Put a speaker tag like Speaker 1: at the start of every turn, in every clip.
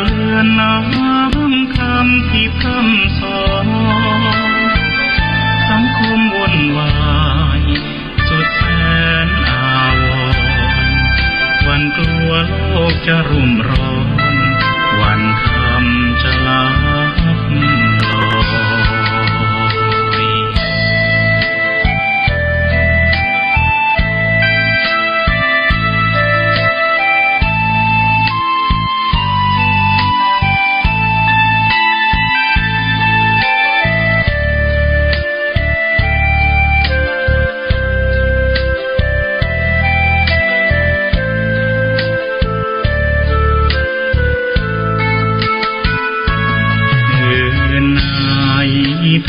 Speaker 1: เลือนน้ำคำที่พร่ำสอนสังคมวุ่นวายสุดแสนอาวรณ์วันกลัวโลกจะรุ่มร้อนวันคำจะลับลอย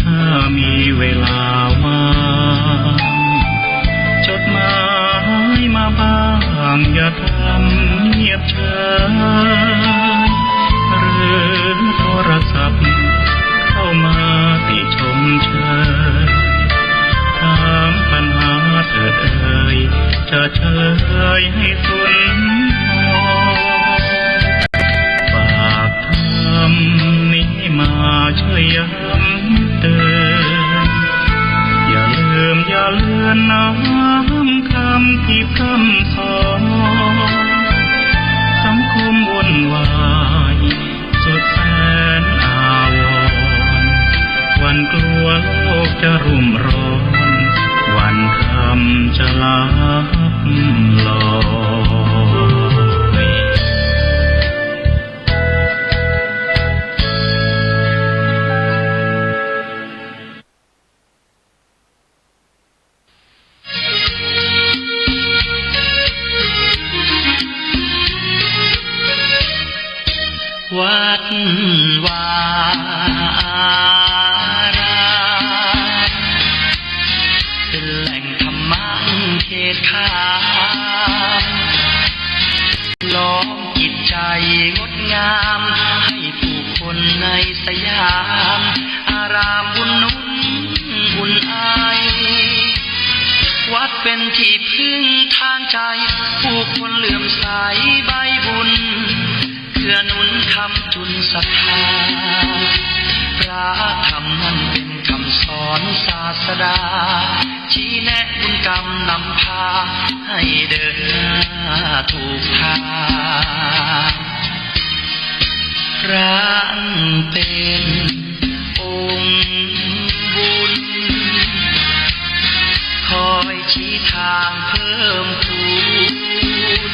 Speaker 1: ถ้ามีเวลาว่างจดหมายมาบ้างอย่าทำเงียบเฉยหรือโทรศัพท์เข้ามาติชมเชยถามปัญหาเถิดเอ่ยจะเฉลยให้สุนทรฝากทำนี้มาช่วยย้ำเตือนอย่าลืมอย่าเลือนน้ำคำที่พร่ำสอนสังคมวุ่นวายสุดแสนอาวรณ์วันกลัวโลกจะรุ่มร้อนวันคำจะลับลอยวัดวาอารามเป็นแหล่งธรรมะเขตขามล้อมจิตใจงดงามให้ผู้คนในสยามอารามบุญนุ่นบุญไอวัดเป็นที่พึ่งทางใจผู้คนเลื่อมใสใบบุญเพื่อหนุนคำจุนศรัทธาพระธรรมนั้นเป็นคำสอนศาสดาชี้แนะบุญกรรมนำพาให้เดินหน้าถูกทางพระเป็นองค์บุญคอยชี้ทางเพิ่มพูน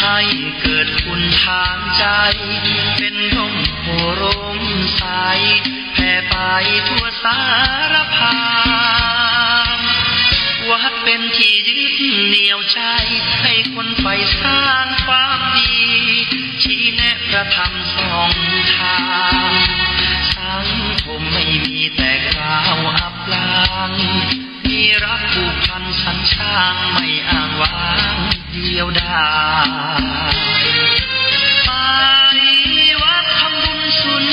Speaker 1: ให้เกิดคุณทางใจเป็นร่มโพร่มใสแผ่ไปทั่วสารพางวัดเป็นที่ยึดเหนี่ยวใจให้คนใฝ่สร้างความดีชี้แนะพระธรรมสองทางสังคมไม่มีแต่กล่าวอับลางมีรักผูกพันสัญชาติไม่อ้างว้างเดียวดายไปวัดทำบุญสุน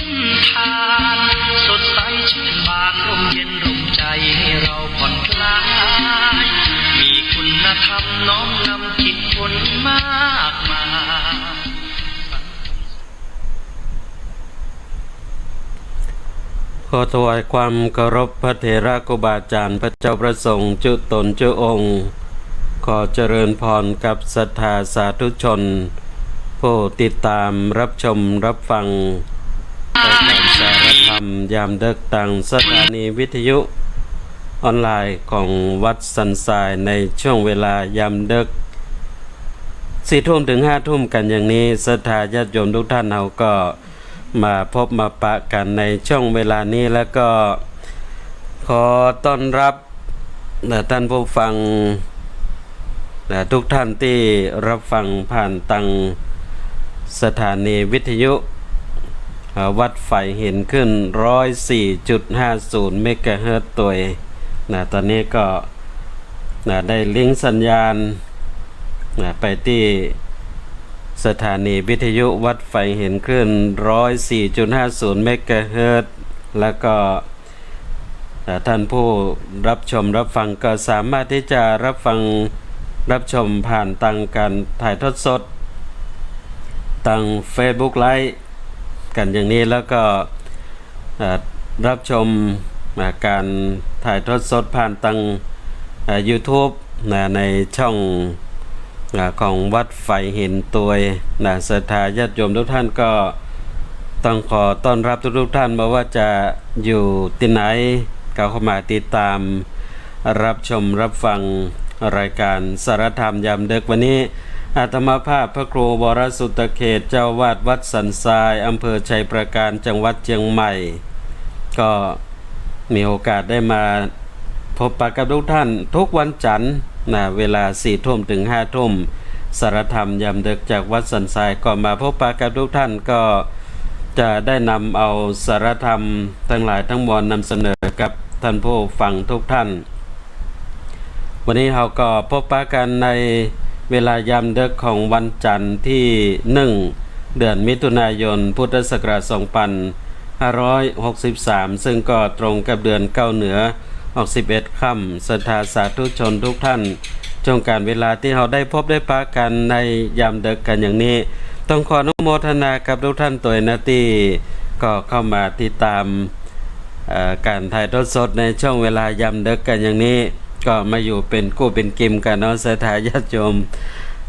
Speaker 1: ทานสดใสชื่นบานร่มเย็นร่มใจให้เราผ่อนคลายมีคุณธรรมน้อมนำจิตคนมากมาย
Speaker 2: ขอถวายความเคารพพระเถระครูบาอาจารย์พระเจ้าประสงค์จุตนเจ้าองค์ขอเจริญพรกับศรัทธาสาธุชนผู้ติดตามรับชมรับฟังรายการสารธรรมยามดึกต่างสถานีวิทยุออนไลน์ของวัดสันทรายในช่วงเวลายามดึก4 ทุ่มถึง5 ทุ่มกันอย่างนี้ศรัทธาญาติโยมทุกท่านเราก็มาพบมาปะกันในช่วงเวลานี้แล้วก็ขอต้อนรับท่านผู้ฟังทุกท่านที่รับฟังผ่านทางสถานีวิทยุวัดไฟเห็นขึ้น 104.50 เมกะเฮิรตซ์ตัวตอนนี้ก็ได้ลิงก์สัญญาณไปที่สถานีวิทยุวัดไฟเห็นคลื่น 104.50 เมกะเฮิรตซ์แล้วก็ท่านผู้รับชมรับฟังก็สามารถที่จะรับฟังรับชมผ่านทางการถ่ายทอดสด ตั้ง Facebook ไลฟ์กันอย่างนี้แล้วก็รับชมการถ่ายทอดสดผ่านตั้งYouTube ในช่องของวัดไฟหินตัวยศรัทธาญาติโยมทุกท่านก็ต้องขอต้อนรับทุกท่านมาว่าจะอยู่ที่ไหนก็เข้ามาติดตามรับชมรับฟังรายการสารธรรมยามดึกวันนี้อาตมาภาพพระครูวรสุตเขตเจ้าวาดวัดสันทรายอำเภอชัยประการจังหวัดเชียงใหม่ก็มีโอกาสได้มาพบปะกับทุกท่านทุกวันจันทร์เวลา 4 ทุ่มถึง 5 ทุ่มสารธรรมยามดึกจากวัดสันทรายก็มาพบปะกับทุกท่านก็จะได้นำเอาสารธรรมทั้งหลายทั้งมวลนำเสนอกับท่านผู้ฟังทุกท่านวันนี้เราก็พบปะกันในเวลายามดึกของวันจันทร์ที่ 1 เดือนมิถุนายนพุทธศักราช 2563 ซึ่งก็ตรงกับเดือนเก้าเหนือออก11 ค่ำศรัทธาสาธุชนทุกท่านช่วงการเวลาที่เราได้พบได้ปะกันในยามดึกกันอย่างนี้ต้องขออนุโมทนากับทุกท่านตัวนาที่ก็เข้ามาติดตามการถ่ายทอดสดในช่วงเวลายามดึกกันอย่างนี้ก็มาอยู่เป็นกู้เป็นกิมกันเนาะศรัทธาญาติโยม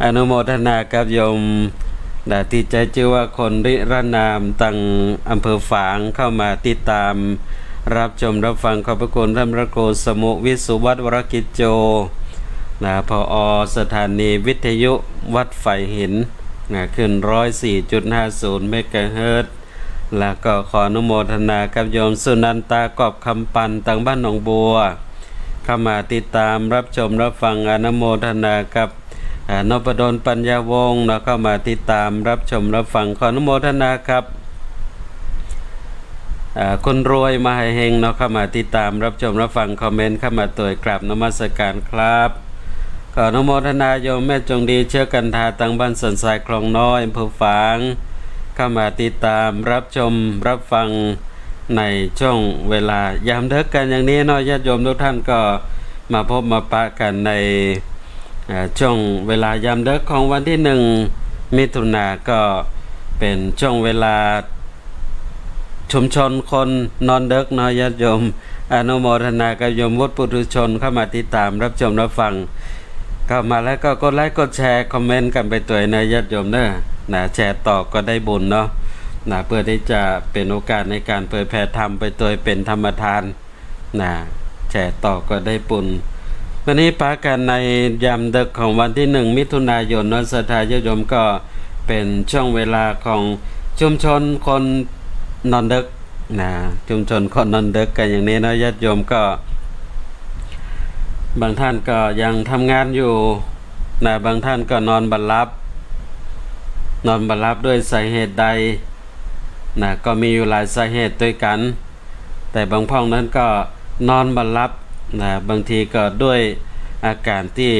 Speaker 2: อนุโมทนากับโยมที่ใจชื่อว่าคนริรนามตั้งอำเภอฝางเข้ามาติดตามรับชมรับฟังขอบพระคุณท่านพระครูสมุวิสุวัฒน์วรกิจโจผอ.สถานีวิทยุวัดไฟหินขึ้น 104.50 เมกะเฮิรตซ์แล้วก็ขออนุโมทนากับโยมสุนันตากอบคำปันตั้งบ้านหนองบัวเข้ามาติดตามรับชมรับฟังอนุโมทนากับนพดลปัญญาวงศ์เข้ามาติดตามรับชมรับฟังขออนุโมทนาครับคนรวยมาให้เฮงเข้ามาติดตามรับชมรับฟังคอมเมนต์เข้ามาตัวกราบนมัสการครับขออนุโมทนาโยมแม่จงดีเชื่อกันทาตั้งบ้านสันทรายคลองน้อยอำเภอฝางเข้ามาติดตามรับชมรับฟังในช่วงเวลายามดึกกันอย่างนี้เนาะญาติโยมทุกท่านก็มาพบมาปะกันในช่วงเวลายามดึกของวันที่ 1 มิถุนายนก็เป็นช่วงเวลาชุมชนคนนอนดึกเนาะญาติโยมอนุโมทนากับโยมวุฒิปุถุชนเข้ามาติดตามรับชมรับฟังเข้ามาแล้วก็กดไลค์กดแชร์คอมเมนต์กันไปตัวนะญาติโยมเด้อแชร์ต่อก็ได้บุญเนาะเพื่อที่จะเป็นโอกาสในการเผยแผ่ธรรมไปตัวเป็นธรรมทานแชร์ต่อก็ได้บุญวันนี้ปะกันในยามดึกของวันที่ 1 มิถุนายนศรัทธาญาติโยมก็เป็นช่วงเวลาของชุมชนคนนอนดึกชุมชนคนนอนดึกกันอย่างนี้นะญาติโยมก็บางท่านก็ยังทำงานอยู่บางท่านก็นอนบัลลับด้วยสาเหตุใดก็มีอยู่หลายสาเหตุด้วยกันแต่บางพ่องนั้นก็นอนบัลลับบางทีก็ด้วยอาการที่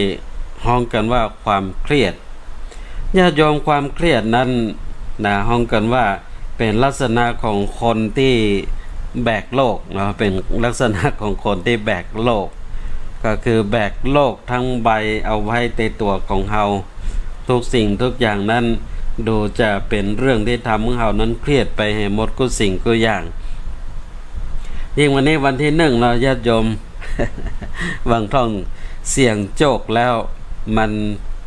Speaker 2: ห้องกันว่าความเครียดญาติโยมความเครียดนั้นห้องกันว่าเป็นลักษณะของคนที่แบกโลกเป็นลักษณะของคนที่แบกโลกก็คือแบกโลกทั้งใบเอาไว้ในตัวของเฮาทุกสิ่งทุกอย่างนั้นดูจะเป็นเรื่องที่ทำให้เฮานั้นเครียดไปให้หมดกุสิ่งกุอย่างยิ่งวันนี้วันที่ 1เราญาติโยม บางท่องเสี่ยงโจกแล้วมัน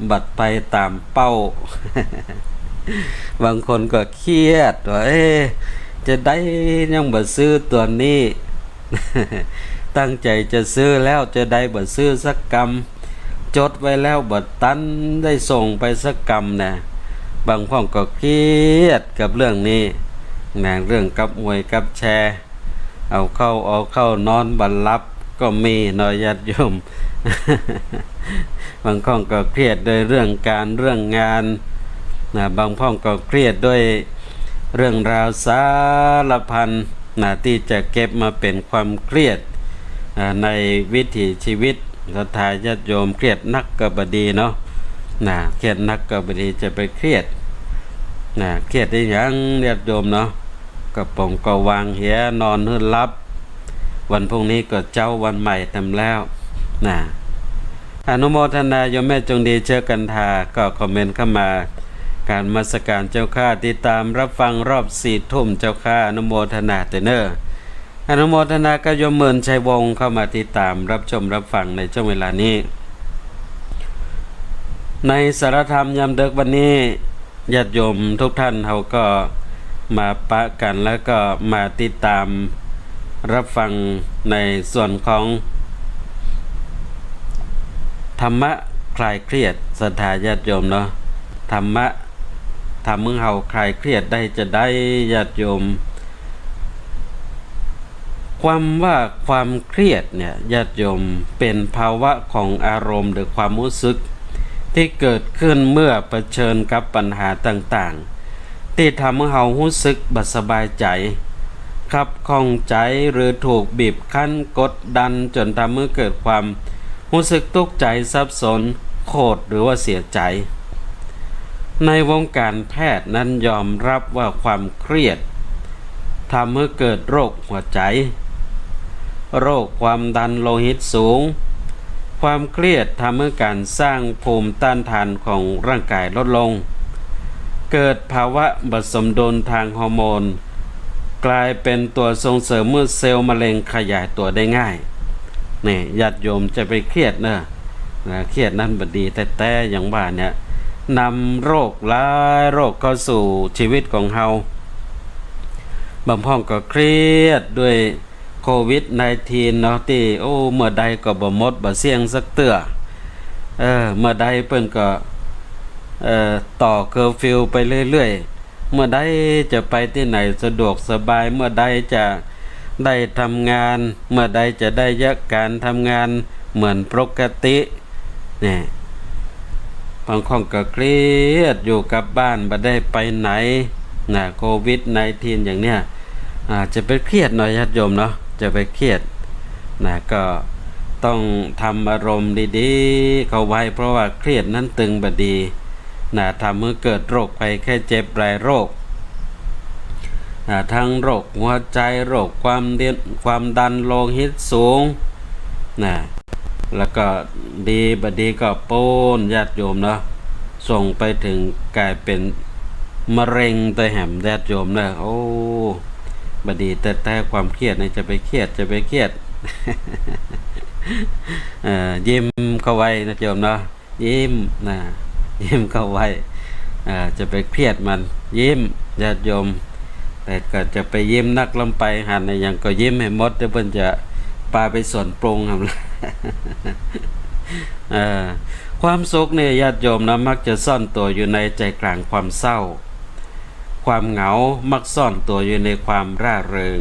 Speaker 2: บัดไปตามเป้า บางคนก็เครียดว่าจะได้ยังบ่ซื้อตัวนี้ ตั้งใจจะซื้อแล้วจะได้บ่ซื้อสักกำจดไว้แล้วบ่ตันได้ส่งไปสักกำบางพ่องก็เครียดกับเรื่องนี้เรื่องกับหวยกับแชร์เอาเข้านอนบัลลับก็มีน้อยญาติโยม บางพ่องก็เครียดโดยเรื่องการเรื่องงานบางพ่องก็เครียดด้วยเรื่องราวสารพันที่จะเก็บมาเป็นความเครียดในวิถีชีวิตศรัทธาญาติโยมเครียดนักก็บ่ดีเนาะเครียดนักก็บ่ดีจะไปเครียดเครียดได้หยังญาติโยมเนาะกระป๋องก็วางเหียนอนหื้อลับวันพรุ่งนี้ก็เจ้าวันใหม่ทำแล้วอนุโมทนาโยมแม่จงดีเชื่อกันทาก็คอมเมนต์เข้ามา การนมัสการเจ้าข้าติดตามรับฟังรอบ4 ทุ่มเจ้าข้าอนุโมทนาเตเนอร์อนุโมทนากับโยมเมินชัยวงศ์เข้ามาติดตามรับชมรับฟังในช่วงเวลานี้ในสารธรรมยามดึกวันนี้ญาติโยมทุกท่านเขาก็มาปะกันแล้วก็มาติดตามรับฟังในส่วนของธรรมะคลายเครียดศรัทธาญาติโยมเนาะธรรมะทำมึงเฮาคลายเครียดได้จะได้ญาติโยมความเครียดเนี่ยญาติโยมเป็นภาวะของอารมณ์หรือความรู้สึกที่เกิดขึ้นเมื่อเผชิญกับปัญหาต่างๆที่ทำให้เรารู้สึกบ่สบายใจขับข้องใจหรือถูกบีบคั้นกดดันจนทำให้เกิดความรู้สึกทุกข์ใจสับสนโกรธหรือว่าเสียใจในวงการแพทย์นั้นยอมรับว่าความเครียดทำให้เกิดโรคหัวใจโรคความดันโลหิตสูงความเครียดทำให้การสร้างภูมิต้านทานของร่างกายลดลงเกิดภาวะบสมดุลทางฮอร์โมนกลายเป็นตัวส่งเสริมเมื่อเซลล์มะเร็งขยายตัวได้ง่ายนี่ญาติโยมจะไปเครียดนะเครียดนั้นบ่ดีแต่อย่างว่าเนี่ยนำโรคหลายโรคเข้าสู่ชีวิตของเฮาบางพ่องก็เครียดด้วยโควิด-19 เนาะที่เมื่อใดก็บ่หมดบ่เสี่ยงสักเตื้อเมื่อใดเพิ่นก็ต่อเคอร์ฟิวไปเรื่อยๆเมื่อใดจะไปที่ไหนสะดวกสบายเมื่อใดจะได้ทำงานเมื่อใดจะได้ยักการทำงานเหมือนปกตินี่บางคนก็เครียดอยู่กับบ้านบ่ได้ไปไหนโควิด-19 อย่างเนี้ยจะไปเครียดหน่อยญาติโยมเนาะจะไปเครียดก็ต้องทำอารมณ์ดีๆเข้าไว้เพราะว่าเครียดนั้นตึงบ่ดีทำให้เกิดโรคภัยแค่เจ็บหลายโรคทั้งโรคหัวใจโรคความดันโลหิตสูงแล้วก็ดีบ่ดีก็โป้นญาติโยมเนาะส่งไปถึงกลายเป็นมะเร็งตัวแหมญาติโยมนะบ่ดีแต่ความเครียดนี่จะไปเครียดยิ้มเข้าไว้นะโยมเนาะยิ้มเข้าไว้จะไปเครียดมันยิ้มญาติโยมแต่ก็จะไปยิ้มนักลำไปหันในอย่างก็ยิ้มให้หมดเดี๋ยวเพิ่นจะพาไปสวนปรุงครับ ความสุขเนี่ยญาติโยมนะมักจะซ่อนตัวอยู่ในใจกลางความเศร้าความเหงามักซ่อนตัวอยู่ในความร่าเริง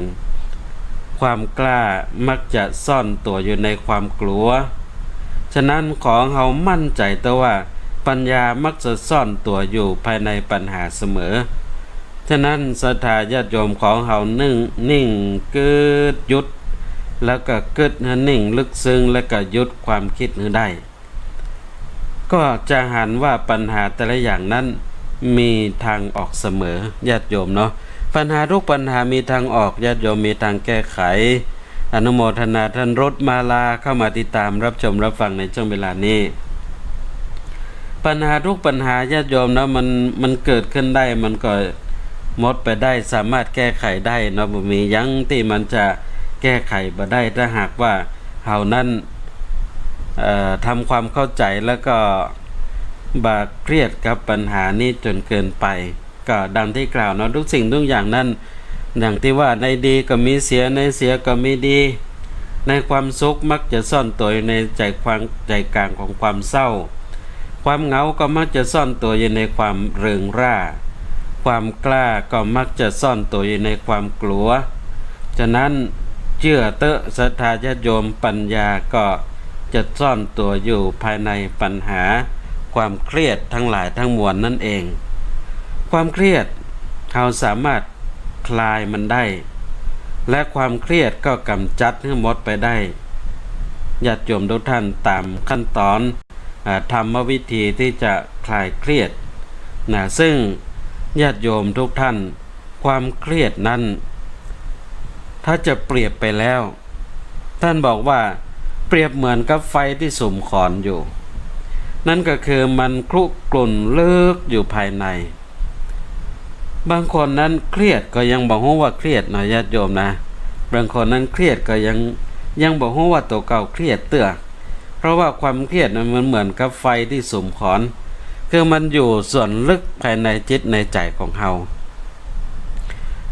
Speaker 2: ความกล้ามักจะซ่อนตัวอยู่ในความกลัวฉะนั้นขอเฮามั่นใจตัวว่าปัญญามักจะซ่อนตัวอยู่ภายในปัญหาเสมอฉะนั้นศรัทธาญาติโยมของเฮานิ่งเกิดหยุดแล้วก็เกิดนิ่งลึกซึ้งแล้วก็หยุดความคิดให้ได้ก็จะหันว่าปัญหาแต่ละอย่างนั้นมีทางออกเสมอญาติโยมเนาะปัญหาทุกปัญหามีทางออกญาติโยมมีทางแก้ไขอนุโมทนาท่านรถมาลาเข้ามาติดตามรับชมรับฟังในช่วงเวลานี้ปัญหาทุกปัญหาญาติโยมนะมันเกิดขึ้นได้มันก็หมดไปได้สามารถแก้ไขได้เนาะบ่มีหยังที่มันจะแก้ไขบ่ได้ถ้าหากว่าเฮานั้นทำความเข้าใจแล้วก็บาเครียดกับปัญหานี้จนเกินไปก็ดังที่กล่าวเนาะทุกสิ่งทุกอย่างนั้นดังที่ว่าในดีก็มีเสียในเสียก็มีดีในความสุขมักจะซ่อนตัวอยู่ในใจกลางของความเศร้าความเหงาก็มักจะซ่อนตัวอยู่ในความเริงร่าความกล้าก็มักจะซ่อนตัวอยู่ในความกลัวฉะนั้นเชื่อเตอะศรัทธาญาติโยมปัญญาก็จะซ่อนตัวอยู่ภายในปัญหาความเครียดทั้งหลายทั้งมวลนั่นเองความเครียดเราสามารถคลายมันได้และความเครียดก็กำจัดให้หมดไปได้ญาติโยมทุกท่านตามขั้นตอนธรรมวิธีที่จะคลายเครียดซึ่งญาติโยมทุกท่านความเครียดนั้นถ้าจะเปรียบไปแล้วท่านบอกว่าเปรียบเหมือนกับไฟที่สุมขอนอยู่ นั่นก็คือมันคลุกลุ่นลึกอยู่ภายในบางคนนั้นเครียดก็ยังบอกว่าเครียดนะญาติโยมนะบางคนนั้นเครียดก็ยังบอกว่าตัวเก่าเครียดเตื้อเพราะว่าความเครียดนั้นมันเหมือนกับไฟที่สุมขอนคือมันอยู่ส่วนลึกภายในจิตในใจของเฮา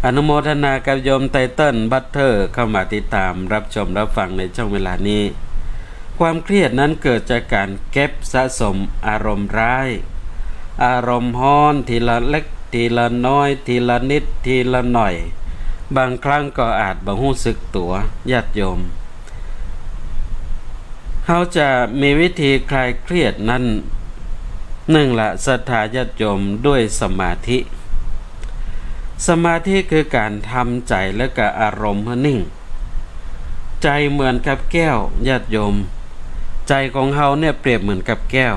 Speaker 2: อนุโมทนากับโยมไตเติ้ลบัตเตอร์เข้ามาติดตามรับชมรับฟังในช่วงเวลานี้ความเครียดนั้นเกิดจากการเก็บสะสมอารมณ์ร้ายอารมณ์ฮ้อนทีละเล็กทีละน้อยทีละนิดทีละหน่อยบางครั้งก็อาจบ่รู้สึกตัวญาติโยมเขาจะมีวิธีคลายเครียดนั้นหนึ่งละศรัทธาญาติโยมด้วยสมาธิสมาธิคือการทำใจและก็อารมณ์ให้นิ่งใจเหมือนกับแก้วญาติโยมใจของเฮาเนี่ยเปรียบเหมือนกับแก้ว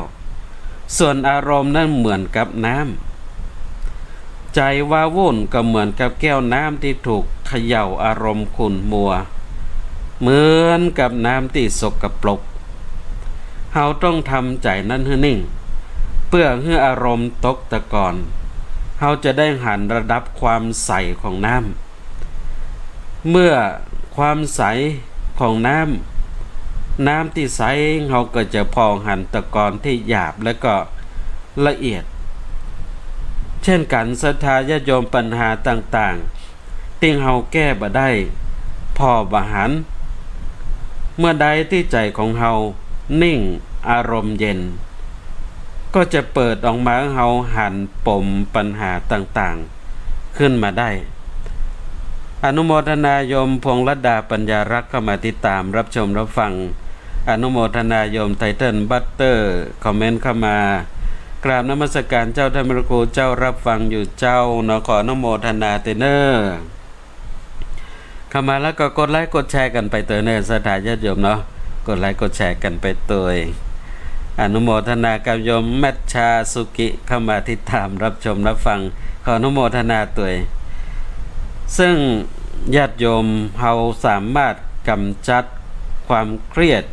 Speaker 2: ส่วนอารมณ์นั้นเหมือนกับน้ำใจว้าวุ่นก็เหมือนกับแก้วน้ำที่ถูกเขย่าอารมณ์ขุ่นมัวเหมือนกับน้ำที่สกปรกเฮาต้องทำใจนั้นให้นิ่งเพื่อให้อารมณ์ตกตะกอนเฮาจะได้หันระดับความใสของน้ำเมื่อความใสของน้ำที่ใสเฮาก็จะพองหันตะกอนที่หยาบและก็ละเอียดเช่นกันศรัทธาญาติโยมปัญหาต่างๆที่เฮาแก้บ่ได้พอบ่หันเมื่อใดที่ใจของเฮานิ่งอารมณ์เย็นก็จะเปิดออกมาเฮาหันปมปัญหาต่างๆขึ้นมาได้อนุโมทนาโยมพงษ์รัตดาปัญญารักษ์เข้ามาติดตามรับชมรับฟังอนุโมทนาโยมไทเทิลบัตเตอร์คอมเมนต์เข้ามากราบนมัสการเจ้าท่านพระครูเจ้ารับฟังอยู่เจ้าขออนุโมทนาเตเนอร์เข้ามาแล้วก็กดไลค์กดแชร์กันไปเตเนอร์สถานญาติโยมเนาะกดไลค์กดแชร์กันไปตัวอนุโมทนากับโยมแมทชาสุกิเข้ามาติดตามรับชมรับฟังขออนุโมทนาตัวซึ่งญาติโยมเฮาสามารถกำจัดความเครียด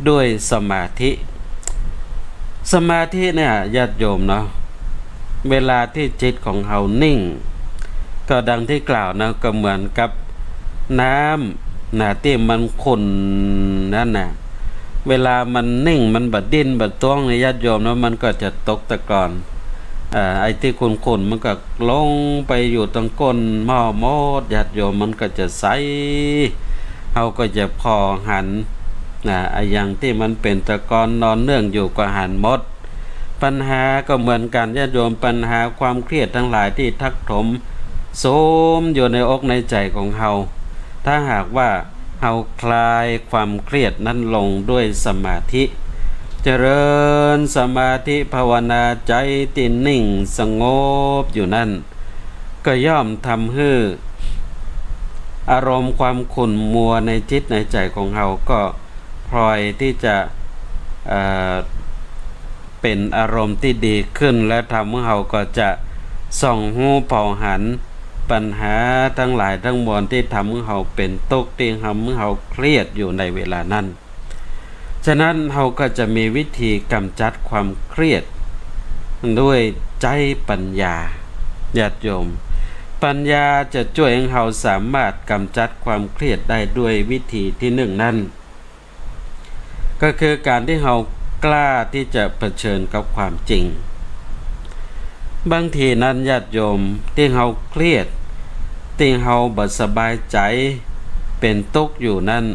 Speaker 2: ด้วยสมาธิเนี่ยญาติโยมเนาะเวลาที่จิตของเฮานิ่งก็ดังที่กล่าวนะก็เหมือนกับน้ำที่มันขุ่นนั่นน่ะเวลามันนิ่งมันบัดดิ้นบัดต้วงในญาติโยมแล้วมันก็จะตกตะกอนไอ้ที่ขุ่นมันก็ลงไปอยู่ตรงก้นหม้อมดญาติโยมมันก็จะใสเฮาก็จะพอหันไอ้อย่างที่มันเป็นตะกอนนอนเนื่องอยู่ก็หันหมดปัญหาก็เหมือนกันญาติโยมปัญหาความเครียดทั้งหลายที่ทักถมโสมอยู่ในอกในใจของเฮาถ้าหากว่าเฮาคลายความเครียดนั้นลงด้วยสมาธิเจริญสมาธิภาวนาใจที่นิ่งสงบอยู่นั่นก็ย่อมทำให้อารมณ์ความขุ่นมัวในจิตในใจของเฮาก็พลอยที่จะเป็นอารมณ์ที่ดีขึ้นและทำให้เฮาก็จะส่องหูเป่าหันปัญหาทั้งหลายทั้งมวลที่ทำให้เฮาเป็นทุกข์ที่ทำให้เฮาเครียดอยู่ในเวลานั้นฉะนั้นเฮาก็จะมีวิธีกำจัดความเครียดด้วยใจปัญญาญาติโยมปัญญาจะช่วยให้เฮาสามารถกำจัดความเครียดได้ด้วยวิธีที่หนึ่งนั้นก็คือการที่เฮากล้าที่จะเผชิญกับความจริงบางทีนั้นญาติโยมที่เฮาเครียดที่เฮาบ่สบายใจเป็นทุกข์อยู่นั่น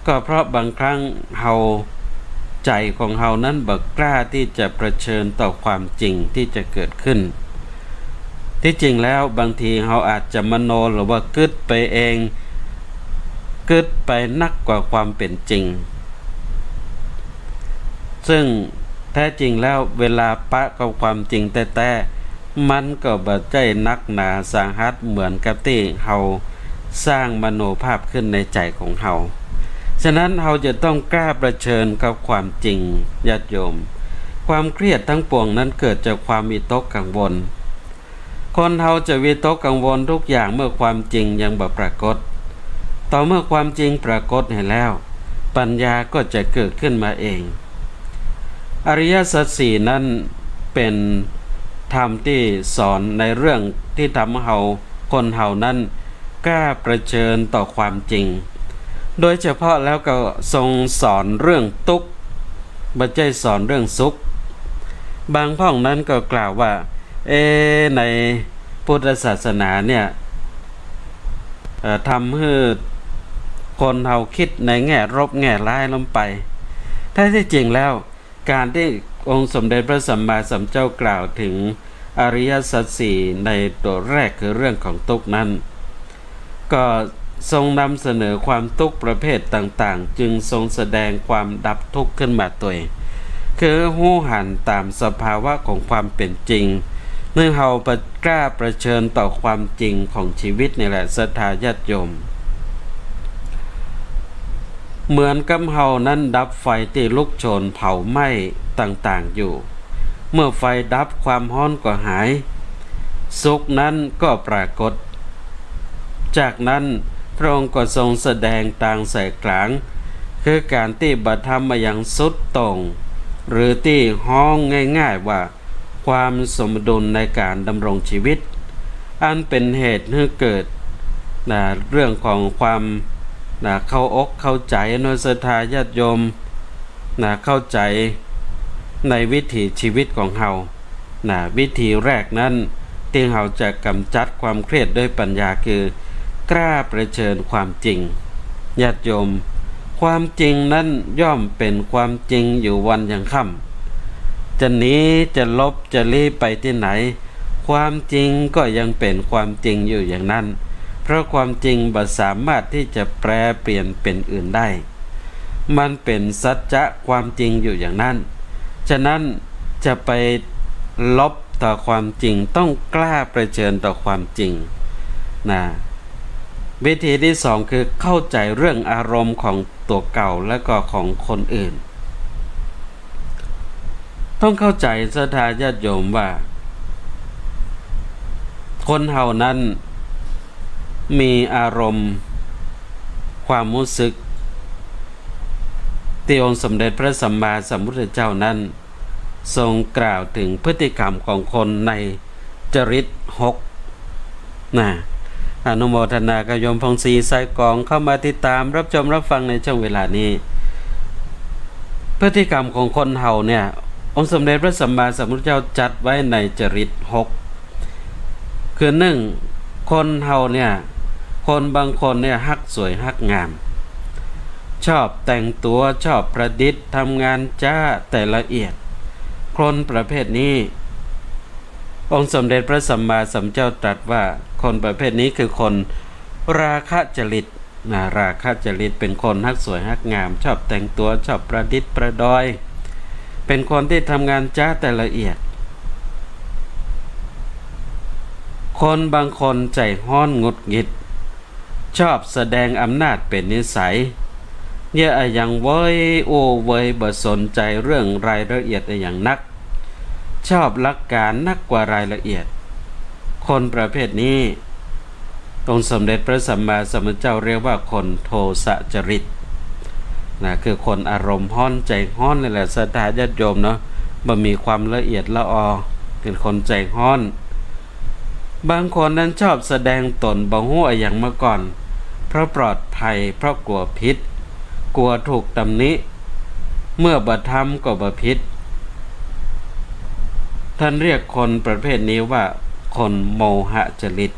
Speaker 2: ก็เพราะบางครั้งเฮาใจของเฮานั้นบ่กล้าที่จะเผชิญต่อความจริงที่จะเกิดขึ้นที่จริงแล้วบางทีเฮาอาจจะมโนหรือว่ากึดไปเองกึดไปนักกว่าความเป็นจริงซึ่งแท้จริงแล้วเวลาปะกับความจริงแต่มันก็บ่ใจนักหนาสาหัสเหมือนกับที่เฮาสร้างมโนภาพขึ้นในใจของเฮาฉะนั้นเฮาจะต้องกล้าเผชิญกับความจริงญาติโยมความเครียดทั้งปวงนั้นเกิดจากความวิตกกังวลคนเฮาจะวิตกกังวลทุกอย่างเมื่อความจริงยังบ่ปรากฏต่อเมื่อความจริงปรากฏให้แล้วปัญญาก็จะเกิดขึ้นมาเอง อริยสัจสี่นั้นเป็นธรรมที่สอนในเรื่องที่ทำให้คนเฮานั้นกล้าประเชิญต่อความจริงโดยเฉพาะแล้วก็ทรงสอนเรื่องทุกข์บ่ใช่สอนเรื่องสุขบางพ่องนั้นก็กล่าวว่าในพุทธศาสนาเนี่ยทำให้คนเฮาคิดในแง่ลบแง่ร้ายลงไปแท้ที่จริงแล้วการที่องค์สมเด็จพระสัมมาสัมพุทธเจ้ากล่าวถึงอริยสัจสี่ในตัวแรกคือเรื่องของทุกข์นั้นก็ทรงนำเสนอความทุกข์ประเภทต่างๆจึงทรงแสดงความดับทุกข์ขึ้นมาตัวเองคือหู้หันตามสภาวะของความเป็นจริงเมื่อเรากล้าประเชิญต่อความจริงของชีวิตนี่แหละศรัทธาญาติโยมเหมือนกับเฮานั้นดับไฟที่ลุกโชนเผาไหม้ต่างๆอยู่เมื่อไฟดับความร้อนก็หายสุขนั้นก็ปรากฏจากนั้นพระองค์ก็ทรงแสดงต่างสายกลางคือการที่บัตธรรมมาอย่างสุดตรงหรือที่ห้องง่ายๆว่าความสมดุลในการดำรงชีวิตอันเป็นเหตุให้เกิดเรื่องของความเข้าอกเข้าใจโนศรัทธาญาติโยมเข้าใจในวิถีชีวิตของเฮาวิธีแรกนั้นที่เฮาจะกำจัดความเครียดด้วยปัญญาคือกล้าประเชิญความจริงญาติโยมความจริงนั้นย่อมเป็นความจริงอยู่วันยังค่ำจะหนีจะลบจะลี้ไปที่ไหนความจริงก็ยังเป็นความจริงอยู่อย่างนั้นเพราะความจริงบ่สามารถที่จะแปรเปลี่ยนเป็นอื่นได้มันเป็นสัจจะความจริงอยู่อย่างนั้นฉะนั้นจะไปลบต่อความจริงต้องกล้าประเชิญต่อความจริงวิธีที่สองคือเข้าใจเรื่องอารมณ์ของตัวเก่าและก็ของคนอื่นต้องเข้าใจศรัทธาญาติโยมว่าคนเฮานั้นมีอารมณ์ความรู้สึกที่องค์สมเด็จพระสัมมาสัมพุทธเจ้านั้นทรงกล่าวถึงพฤติกรรมของคนในจริต6อนุโมทนากับโยมพงศรีสายกองเข้ามาติดตามรับชมรับฟังในช่วงเวลานี้พฤติกรรมของคนเฮาเนี่ยองค์สมเด็จพระสัมมาสัมพุทธเจ้าจัดไว้ในจริต6คือ1คนเฮาเนี่ยคนบางคนเนี่ยฮักสวยฮักงามชอบแต่งตัวชอบประดิษฐ์ทำงานจ้าแต่ละเอียดคนประเภทนี้องค์สมเด็จพระสัมมาสัมพุทธเจ้าตรัสว่าคนประเภทนี้คือคนราคะจริตราคะจริตเป็นคนฮักสวยฮักงามชอบแต่งตัวชอบประดิษฐ์ประดอยเป็นคนที่ทำงานจ้าแต่ละเอียดคนบางคนใจห้อนหงุดหงิดชอบแสดงอำนาจเป็นนิสัยอย่างเว้ยโอเว้ยบ่สนใจเรื่องรายละเอียดอย่างนักชอบหลักการนักกว่ารายละเอียดคนประเภทนี้องค์สมเด็จพระสัมมาสัมพุทธเจ้าเรียกว่าคนโทสะจริตคือคนอารมณ์ห้อนใจห้อนนี่แหละศรัทธาญาติโยมเนาะบ่มีความละเอียดละออเป็นคนใจห้อนบางคนนั้นชอบแสดงตนบ่ฮู้อย่างเมื่อก่อนเพราะปลอดภัยเพราะกลัวพิษกลัวถูกตำหนิเมื่อบ่ทำก็บ่ผิดท่านเรียกคนประเภทนี้ว่าคนโมหะจริต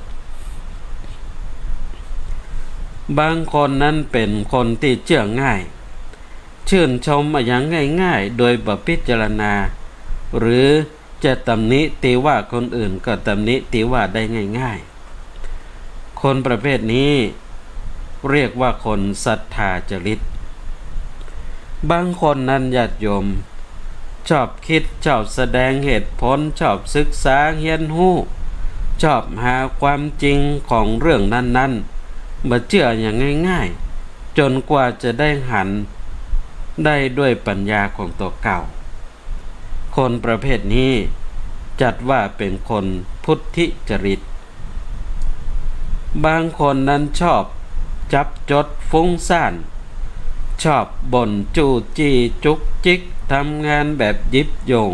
Speaker 2: บางคนนั้นเป็นคนที่เชื่อง่ายชื่นชมอย่างง่ายๆโดยบ่พิจารณาหรือจะตำหนิติว่าคนอื่นก็ตำหนิติว่าได้ง่ายๆคนประเภทนี้เรียกว่าคนศรัทธาจริตบางคนนั้นญาติโยมชอบคิดชอบแสดงเหตุผลชอบศึกษาเรียนรู้ชอบหาความจริงของเรื่องนั้นๆมาเชื่ออย่างง่ายๆจนกว่าจะได้หันได้ด้วยปัญญาของตัวเก่าคนประเภทนี้จัดว่าเป็นคนพุทธิจริตบางคนนั้นชอบจับจดฟุ้งซ่าน ชอบบ่นจู้จี้จุกจิกทำงานแบบยิบโยง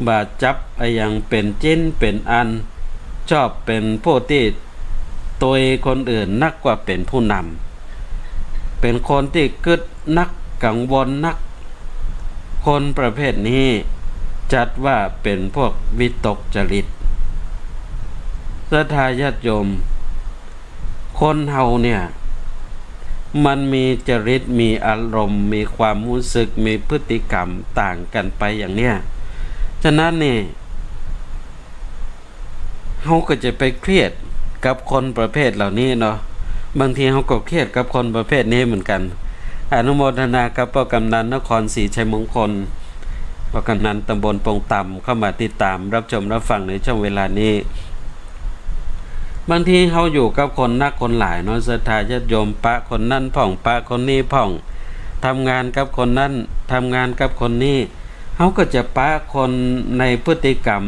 Speaker 2: บาจับอย่างเป็นจิ้นเป็นอันชอบเป็นผู้ที่ตัวคนอื่นนักกว่าเป็นผู้นำเป็นคนที่กึดนักกังวลนักคนประเภทนี้จัดว่าเป็นพวกวิตกจริตศรัทธาญาติโยมคนเฮาเนี่ยมันมีจริตมีอารมณ์มีความรู้สึกมีพฤติกรรมต่างกันไปอย่างเนี้ยฉะนั้นนี่เฮาก็จะไปเครียดกับคนประเภทเหล่านี้เนาะบางทีเฮาก็เครียดกับคนประเภทนี้เหมือนกันอนุโมทนากับพ่อกำนันนครศรีชัยมงคลพ่อกำนันตำบลปงต่ำเข้ามาติดตามรับชมรับฟังในช่วงเวลานี้บางทีเขาอยู่กับคนนักคนหลายเนาะศรัทธาญาติโยมปะคนนั่นพ่องปะคนนี้พ่องทำงานกับคนนั้นทำงานกับคนนี้เขาก็จะปะคนในพฤติกรรม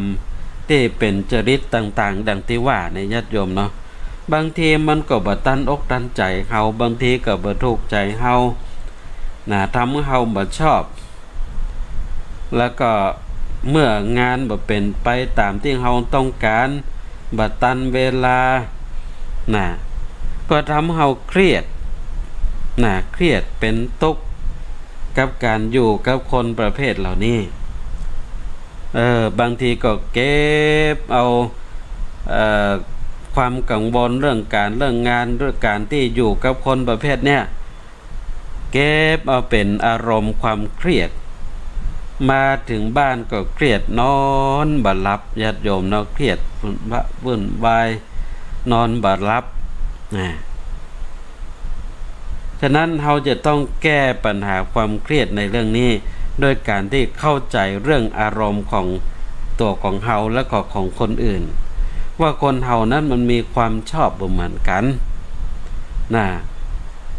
Speaker 2: ที่เป็นจริตต่างๆดังที่ว่าในญาติโยมเนาะบางทีมันก็บ่ตันอกตันใจเฮาบางทีก็บ่ถูกใจเฮาทำให้เฮาบ่ชอบแล้วก็เมื่องานบ่เป็นไปตามที่เฮาต้องการบ่ตันเวลาก็ทำให้เฮาเครียดเครียดเป็นทุกข์กับการอยู่กับคนประเภทเหล่านี้บางทีก็เก็บเอาความกังวลเรื่องการเรื่องงานเรื่องการที่อยู่กับคนประเภทเนี้ยเก็บเอาเป็นอารมณ์ความเครียดมาถึงบ้านก็เครียดนอนบ่หลับญาติโยมเนาะเครียดวุ่นวายนอนบ่หลับฉะนั้นเราจะต้องแก้ปัญหาความเครียดในเรื่องนี้โดยการที่เข้าใจเรื่องอารมณ์ของตัวของเฮาและก็ของคนอื่นว่าคนเฮานั้นมันมีความชอบบ่เหมือนกัน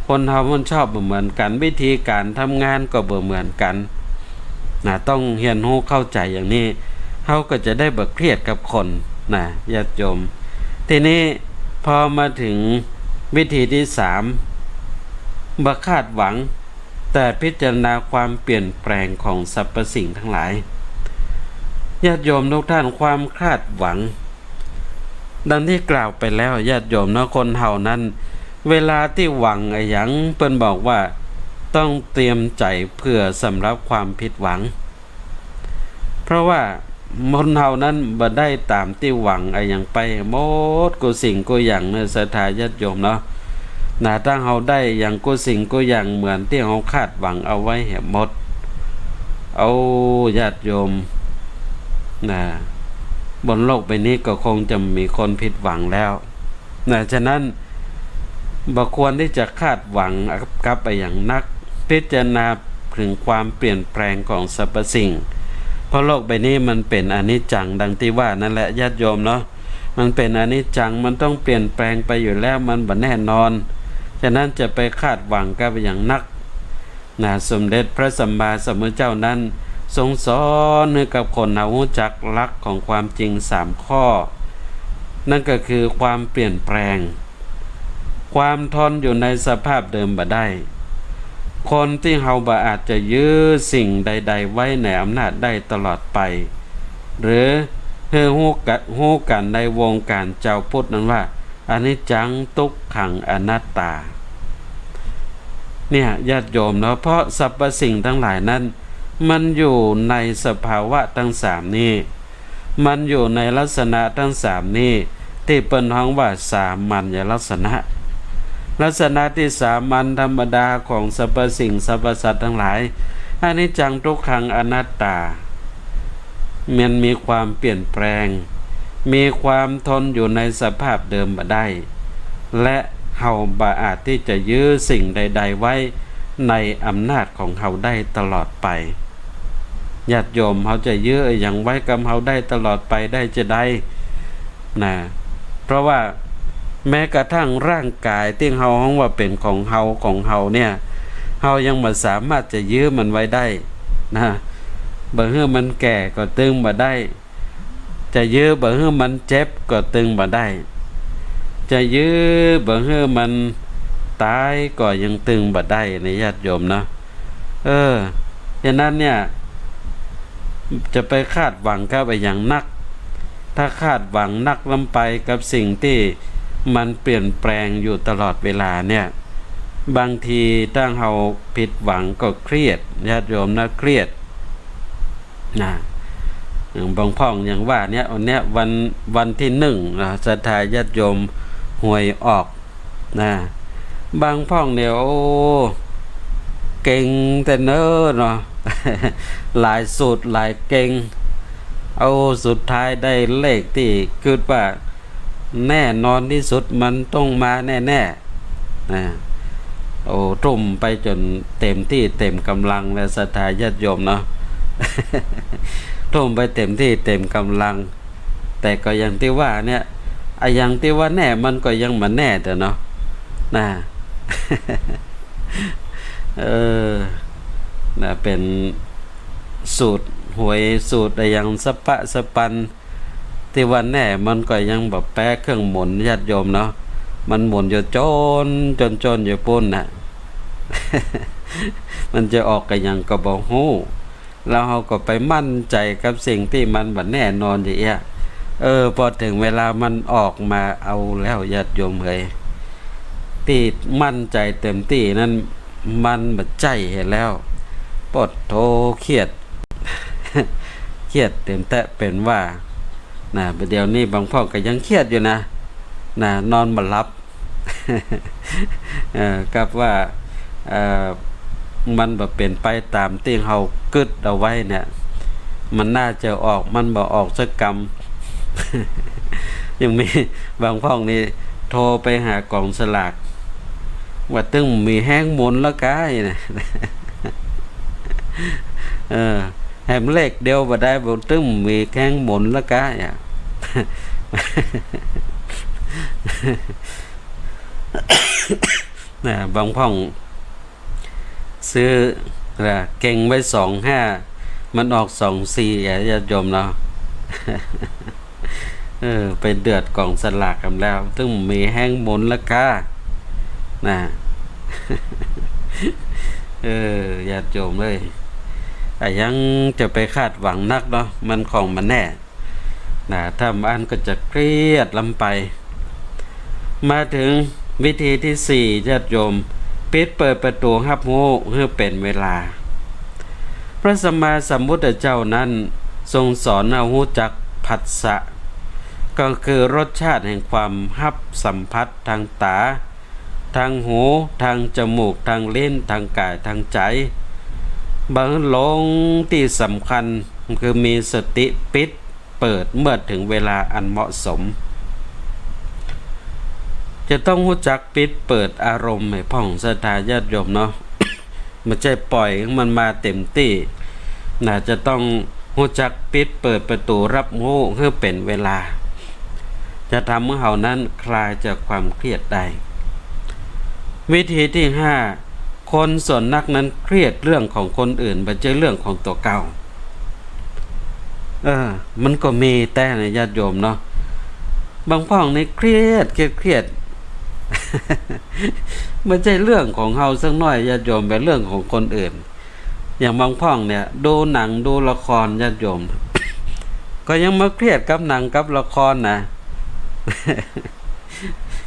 Speaker 2: คนเฮามันชอบบ่เหมือนกันวิธีการทำงานก็บ่เหมือนกันต้องเรียนรู้เข้าใจอย่างนี้เฮาก็จะได้บ่เครียดกับคนญาติโยมทีนี้พอมาถึงวิธีที่3บ่คาดหวังแต่พิจารณาความเปลี่ยนแปลงของสรรพสิ่งทั้งหลายญาติโยมทุกท่านความคาดหวังดังที่กล่าวไปแล้วญาติโยมคนเฮานั้นเวลาที่หวังหยังเพิ่นบอกว่าต้องเตรียมใจเพื่อสำหรับความผิดหวังเพราะว่าคนเฮานั้นบ่ได้ตามที่หวังหยังไปหมดกุสิ่งกุอย่างในศรัทธาญาติโยมถ้าเฮาได้อย่างกุสิ่งกุอย่างเหมือนที่เฮาคาดหวังเอาไว้หมดเอาญาติโยมบนโลกใบนี้ก็คงจะมีคนผิดหวังแล้วฉะนั้นบ่ควรที่จะคาดหวังกับอย่างนักพิจารณาถึงความเปลี่ยนแปลงของสรรพสิ่งเพราะโลกใบนี้มันเป็นอนิจจังดังที่ว่านั่นแหละญาติโยมมันเป็นอนิจจังมันต้องเปลี่ยนแปลงไปอยู่แล้วมันบ่แน่นอนฉะนั้นจะไปคาดหวังกับอย่างนักสมเด็จพระสัมมาสัมพุทธเจ้านั้นทรงสอนให้กับคนรู้จักหลักของความจริง3ข้อนั่นก็คือความเปลี่ยนแปลงความทนอยู่ในสภาพเดิมบ่ได้คนที่เฮาบ่อาจจะยื้อสิ่งใดๆไว้ในอำนาจได้ตลอดไปหรือฮู้กันในวงการเจ้าพุทธนั้นว่าอนิจจังทุกขังอนัตตาญาติโยมเพราะสรรพสิ่งทั้งหลายนั้นมันอยู่ในสภาวะทั้ง3นี้มันอยู่ในลักษณะทั้ง3นี้ที่เปิ้นฮ้องว่าสามัญลักษณะที่สามัญธรรมดาของสรรพสิ่งสรรพสัตว์ทั้งหลายอนิจจังทุกขังอนัตตามันมีความเปลี่ยนแปลงมีความทนอยู่ในสภาพเดิมบ่ได้และเฮาบ่อาจที่จะยื้อสิ่งใดๆไว้ในอำนาจของเฮาได้ตลอดไปญาติโยมเฮาจะยื้ออย่างไว้กับเฮาได้ตลอดไปได้จะได้เพราะว่าแม้กระทั่งร่างกายที่เฮาฮ้องว่าเป็นของเฮาเนี่ยเฮายังบ่สามารถจะยื้อมันไว้ได้บ่ฮื้อมันแก่ก็ตึงบ่ได้จะยื้อบ่ฮื้อมันเจ็บก็ตึงบ่ได้จะยื้อบ่ฮื้อมัน ตายก็ยังตึงบ่ได้ในญาติโยมนะฉะนั้นเนี่ยจะไปคาดหวังกับไปอย่างนักถ้าคาดหวังนักลำไปกับสิ่งที่มันเปลี่ยนแปลงอยู่ตลอดเวลาเนี่ยบางทีตั้งเฮาผิดหวังก็เครียดญาติโยมนะเครียดนะอย่างบางพ่องอย่างว่าเนี่ยวันเนี้ยวันที่1นะศรัทธาญาติโยมหวยออกนะบางพ่องเนี่ยโอ้เก่งแต่เน้อเนาะ หลายสูตรหลายเก่งเอาสุดท้ายได้เลขที่คิดว่าแน่นอนที่สุดมันต้องมาแน่ๆนะโอ้ทุ่มไปจนเต็มที่เต็มกำลังและศรัทธาญาติโยมเนาะ ทุ่มไปเต็มที่เต็มกำลังแต่ก็อย่างที่ว่าเนี่ยไอ้อย่างที่ว่าแน่มันก็ยังมาแน่แต่เนาะนะ นะเป็นสูตรหวยสูตรไอ้อย่างสะปะสะปันที่ว่าแน่มันก็ยังแบบแปะเครื่องหมุนญาติโยมเนาะมันหมุนอยู่จนอยู่ปุ่นน่ะ มันจะออกกันยังก็บ่ฮู้แล้วเราก็ไปมั่นใจกับสิ่งที่มันบ่แน่นอนอย่างเงี้ยพอถึงเวลามันออกมาเอาแล้วญาติโยมเฮ้ยที่มั่นใจเต็มที่นั้นมันบ่ใจเห็นแล้วปดโทเครียด เครียดเต็มแตะเป็นว่านะเดี๋ยวนี้บางพ่อก็ยังเครียดอยู่นะนอนบ่หลับ กับว่ามันบ่เป็นไปตามที่เฮากึดเอาไว้เนี่ยมันน่าจะออกมันบ่ออกสักกรรม ยังมีบางพ่องนี่โทรไปหากองสลากว่าตึงมีแห้งหมุนแล้วกายนะ แหมเลขเดียวบ่ได้บ่ตึงมีแห้งหมุนแล้วกายอ่ะ บางพ่องซื้อเก่งไว้25มันออก24อย่าญาติโยมเนาะ ไปเดือดกล่องสลากกันแล้วซึ่งมีแห้งหมุนแล้วค่ะนะ ญาติโยมเลยยังจะไปคาดหวังนักเนาะมันของมันแน่นะถ้ามันก็จะเครียดลำไปมาถึงวิธีที่4ญาติโยมปิดเปิดประตูรับรู้เพื่อเป็นเวลาพระสัมมาสัมพุทธเจ้านั้นทรงสอนเอารู้จักผัสสะก็คือรสชาติแห่งความรับสัมผัสทางตาทางหูทางจมูกทางลิ้นทางกายทางใจบางลงที่สำคัญคือมีสติปิดเปิดเมื่อถึงเวลาอันเหมาะสมจะต้องรู้จักปิดเปิดอารมณ์ให้พ่องศรัทธาญาติโยมเนาะ ไม่ใช่ปล่อยมันมาเต็มที่น่าจะต้องรู้จักปิดเปิดประตูรับรู้เพื่อเป็นเวลาจะทำให้เฮานั้นคลายจากความเครียดได้วิธีที่5คนส่วนนักนั้นเครียดเรื่องของคนอื่นไม่ใช่เรื่องของตัวเก่ามันก็มีแต่ในญาติโยมเนาะบางพ่องในเครียด ไม่ใช่เรื่องของเฮาสักหน่อยญาติโยมเป็นเรื่องของคนอื่นอย่างบางพ่องเนี่ยดูหนังดูละครญาติโยม ก็ยังมาเครียดกับหนังกับละครนะ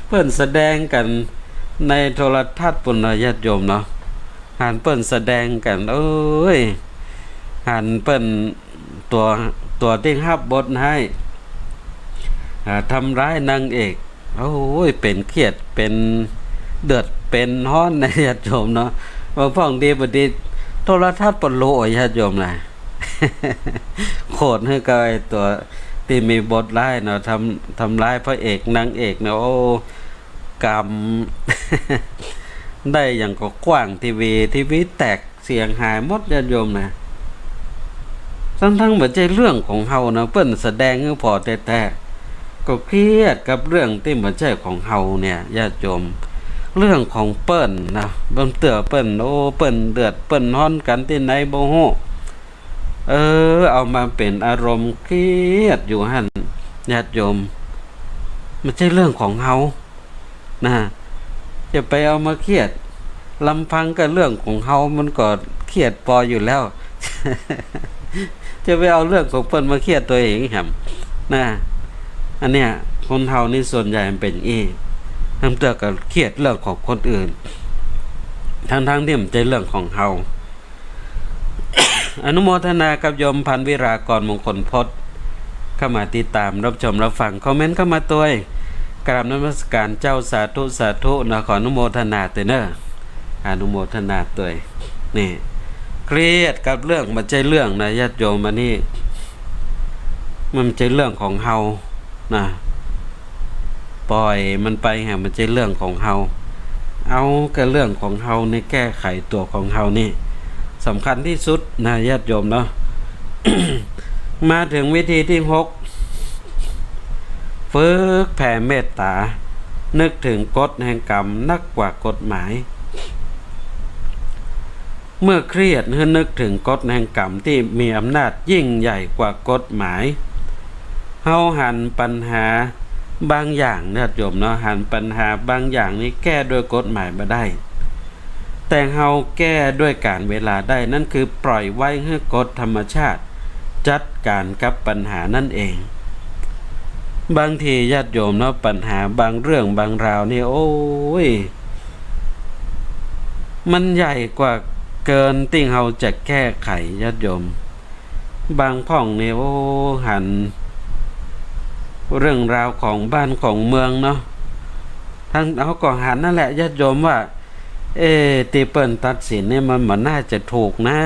Speaker 2: เพิ่นแสดงกันในโทรทัศน์ปุ่นญาติโยมเนาะหันเปิ้นแสดงกันหันเปิ้นตัวที่รับบทให้ทำร้ายนางเอกเป็นเครียดเป็นเดือดเป็นฮ้อนในญาติโยมเนาะบางพ่องดีบ่ดีโทรทัศน์ปนโลญาติโยมน่ะ โคตรให้กับไอ้ตัวที่มีบทร้ายเนาะทำร้ายพระเอกนางเอกเนาะกรรม ได้อย่างก็กว้างทีวีแตกเสียงหายหมดญาติโยมนะทั้งเหมือนใจเรื่องของเฮานะเปิ้นแสดงให้พอแต่ก็เครียดกับเรื่องที่เหมือนใจของเฮาเนี่ยญาติโยมเรื่องของเปิ้นนะเบิ่งเตื้อเปิ้นเปิ้นเดือดเปิ้นฮ้อนกันที่ไหนบ่ฮู้เอามาเป็นอารมณ์เครียดอยู่หั่นญาติโยมมันใช่เรื่องของเฮานะ จะไปเอามาเครียดลำพังกับเรื่องของเฮามันก็เครียดพออยู่แล้ว จะไปเอาเรื่องของเปิ้นมาเครียดตัวเองแหมนะอันเนี้ยคนเฮานี่ส่วนใหญ่มันเป็นอีทั้งเตือกับเครียดเรื่องของคนอื่นทั้งที่มันใจเรื่องของเฮา อนุโมทนากับโยมพันวิรากรมงคลพจน์เข้ามาติดตามรับชมรับฟังคอมเมนต์เข้ามาตัวกราบนมัสการเจ้าสาธุสาธุนะขออนุโมทนาเตเนออนุโมทนาตัวนี่เครียดกับเรื่องมันใจเรื่องนะญาติโยมมานี่มันใจเรื่องของเฮานะปล่อยมันไปฮะมันใจเรื่องของเฮาเอากับเรื่องของเฮาในแก้ไขตัวของเฮานี่สำคัญที่สุดนะญาติโยมเนาะ มาถึงวิธีที่6ฝึกแผ่เมตตานึกถึงกฎแห่งกรรมนักกว่ากฎหมายเมื่อเครียดให้นึกถึงกฎแห่งกรรมที่มีอำนาจยิ่งใหญ่กว่ากฎหมายเฮาหันปัญหาบางอย่างญาติโยมเนาะหันปัญหาบางอย่างนี้แก้โดยกฎหมายมาได้แต่เฮาแก้ด้วยการเวลาได้นั่นคือปล่อยไว้ให้กฎธรรมชาติจัดการกับปัญหานั่นเองบางทีญาติโยมเนาะปัญหาบางเรื่องบางราวนี่โอ้ยมันใหญ่กว่าเกินที่เฮาจะแก้ไขญาติโยมบางพ่องนี่โอ้หันเรื่องราวของบ้านของเมืองเนาะทั้งเขาก็หันนั่นแหละญาติโยมว่าตีเปิ้นตัดสินเนี่ยมันน่าจะถูกนะ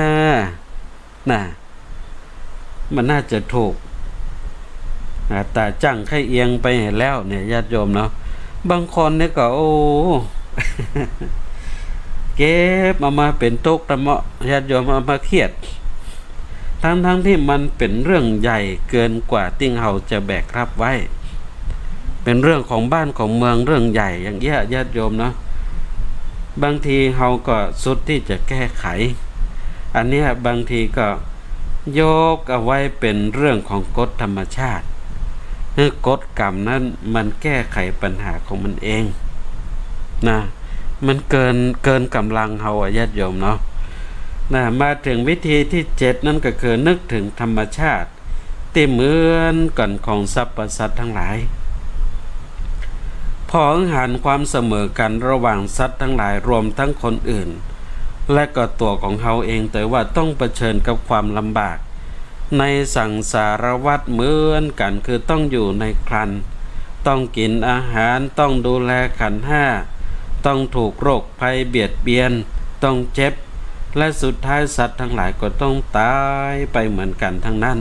Speaker 2: มันน่าจะถูกแต่จังไข่เอียงไปเห็นแล้วเนี่ยญาติโยมเนาะบางคนเนี่ยก็โอ้ เก็บมาเป็นตุกตะเมาะญาติโยมมาเครียดทั้งที่มันเป็นเรื่องใหญ่เกินกว่าที่เฮาจะแบกรับไว้เป็นเรื่องของบ้านของเมืองเรื่องใหญ่อย่างเงี้ยญาติโยมเนาะบางทีเฮาก็สุดที่จะแก้ไขอันเนี้ยบางทีก็ยกเอาไว้เป็นเรื่องของกฎธรรมชาติกฎกรรมนั้นมันแก้ไขปัญหาของมันเองนะมันเกินกำลังเฮาญาติโยมเนาะมาถึงวิธีที่7นั่นก็คือนึกถึงธรรมชาติที่เหมือนกันของสรรพสัตว์ทั้งหลายพอหันความเสมอกันระหว่างสัตว์ทั้งหลายรวมทั้งคนอื่นและก็ตัวของเฮาเองแต่ว่าต้องเผชิญกับความลำบากในสังสารวัฏเหมือนกันคือต้องอยู่ในครันต้องกินอาหารต้องดูแลขันธ์ห้าต้องถูกโรคภัยเบียดเบียนต้องเจ็บและสุดท้ายสัตว์ทั้งหลายก็ต้องตายไปเหมือนกันทั้งนั้น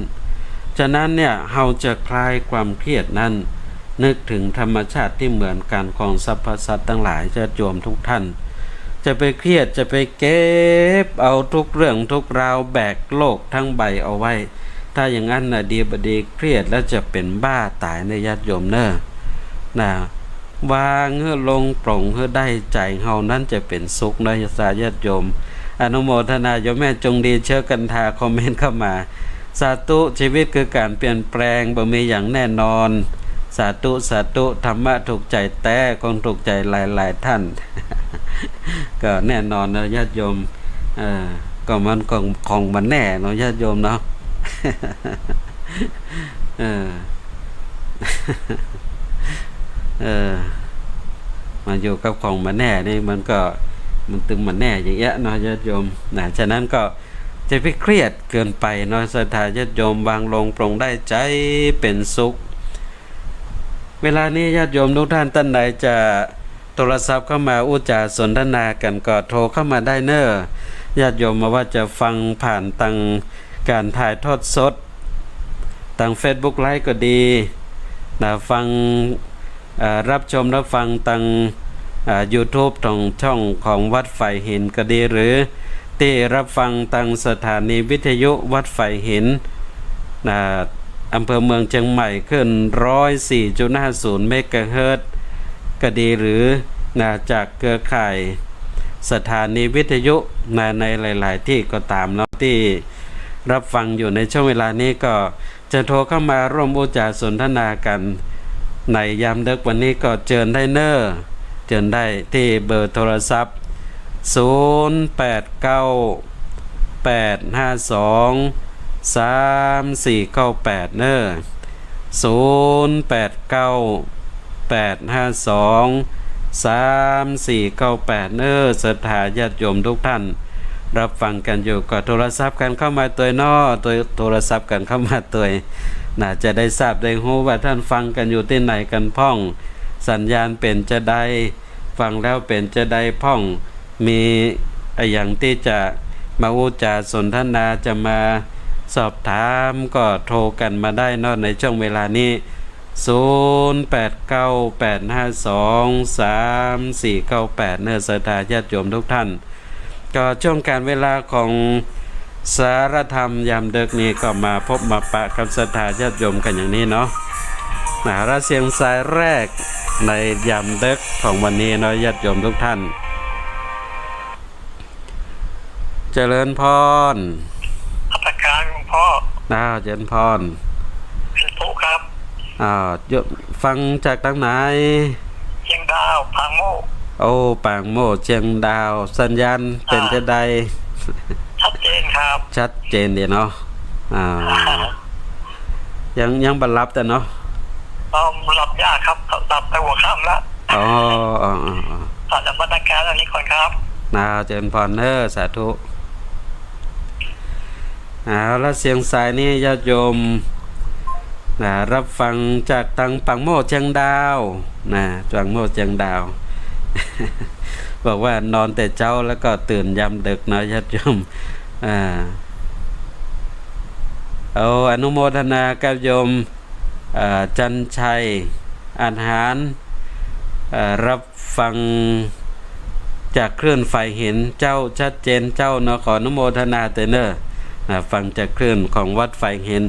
Speaker 2: ฉะนั้นเนี่ยเฮาจะคลายความเครียดนั้นนึกถึงธรรมชาติที่เหมือนกันของสรรพสัตว์ทั้งหลายจะโยมทุกท่านจะไปเครียดจะไปเก็บเอาทุกเรื่องทุกราวแบกโลกทั้งใบเอาไว้ถ้าอย่างนั้นน่ะดีบดีเครียดแล้วจะเป็นบ้าตายในญาติโยมเนอะวางเฮือลงปล่งเฮือได้ใจเฮานั้นจะเป็นสุขในสายญาติโยมอนุโมทนาโยมแม่จงดีเชื่อกันทาคอมเมนต์เข้ามาสาธุชีวิตคือการเปลี่ยนแปลงบ่มีอย่างแน่นอนสาธุสาธุธรรมะถูกใจแต่คงถูกใจหลายๆท่าน ก็แน่นอนนะญาติโยมก็มันของมันแน่เนาะญาติโยมเนาะ มาอยู่กับของมันแน่นี่มันตึงมันแน่อย่างเงี้ยเนาะญาติโยมฉะนั้นก็จะไปเครียดเกินไปเนาะศรัทธาญาติโยมวางลงปรงได้ใจเป็นสุขเวลานี้ญาติโยมทุกท่านใดจะโทรศัพท์เข้ามาอุจาสนทนากันก็โทรเข้ามาได้เนอะญาติโยมมาว่าจะฟังผ่านทางการถ่ายทอดสดทาง Facebook ไลฟ์ก็ดีฟังรับชมรับฟังทางYouTube ทางช่องของวัดไฟหินก็ดีหรือที่รับฟังทางสถานีวิทยุวัดไฟหินอำเภอเมืองเชียงใหม่ขึ้น 104.50 เมกะเฮิรตซ์ก็ดีหรือจากเครือข่ายสถานีวิทยุในหลายๆที่ก็ตามเนาะที่รับฟังอยู่ในช่วงเวลานี้ก็จะโทรเข้ามาร่วมอุจจาสนทนากันในยามดึกวันนี้ก็เชิญได้เนอ เจิญได้ที่เบอร์โทรศัพท์0898523498เนอ0898523498เนอศรัทธาญาติโยมทุกท่านรับฟังกันอยู่ก็โทรศัพท์กันเข้ามาตัวน้อตัวโทรศัพท์กันเข้ามาตัวน่าจะได้ทราบได้รู้ว่าท่านฟังกันอยู่ที่ไหนกันพ่องสัญญาณเป็นจะได้ฟังแล้วเป็นจะได้พ่องมีอย่างที่จะมาอุจาสนทนาจะมาสอบถามก็โทรกันมาได้นอกในช่วงเวลานี้0898523498เนื้อศรัทธาญาติโยมทุกท่านก็ช่วงการเวลาของสารธรรมยามดึกนี้ก็มาพบมาปะกับศรัทธาญาติโยมกันอย่างนี้เนาะระเสียงสายแรกในยามดึกของวันนี้เนาะญาติโยมทุกท่านเจริญพร
Speaker 3: อัตการหลวงพ่อ
Speaker 2: เจริญพร
Speaker 3: เป็นผู้ครับ
Speaker 2: ฟังจากทางไหน
Speaker 3: เชียงดาวปางโม
Speaker 2: ปางโมเชียงดาวสัญญาณเป็นจะได้
Speaker 3: ชัดเจนครับ
Speaker 2: ชัดเจนดีเนาะยังบันลับแต่เนาะ
Speaker 3: หลับยากครับหลับไปหัวค่ำแล้วต่อจากบรรยากาศอันนี้ก่อนครับ
Speaker 2: เจริญพรเนอสาธุแล้วเสียงสายนี้ญาติโยมรับฟังจากทางปังโมเชียงดาวปังโมเชียงดาว บอกว่านอนแต่เช้าแล้วก็ตื่นยามดึกเนาะญาติโยมอนุโมทนากับโยมจันชัยอาหารรับฟังจากเคลื่อนไฟเห็นเจ้าชัดเจนเจ้าเนาะขออนุโมทนาเตเนอร์ฟังจากคลื่นของวัดไฟเห็น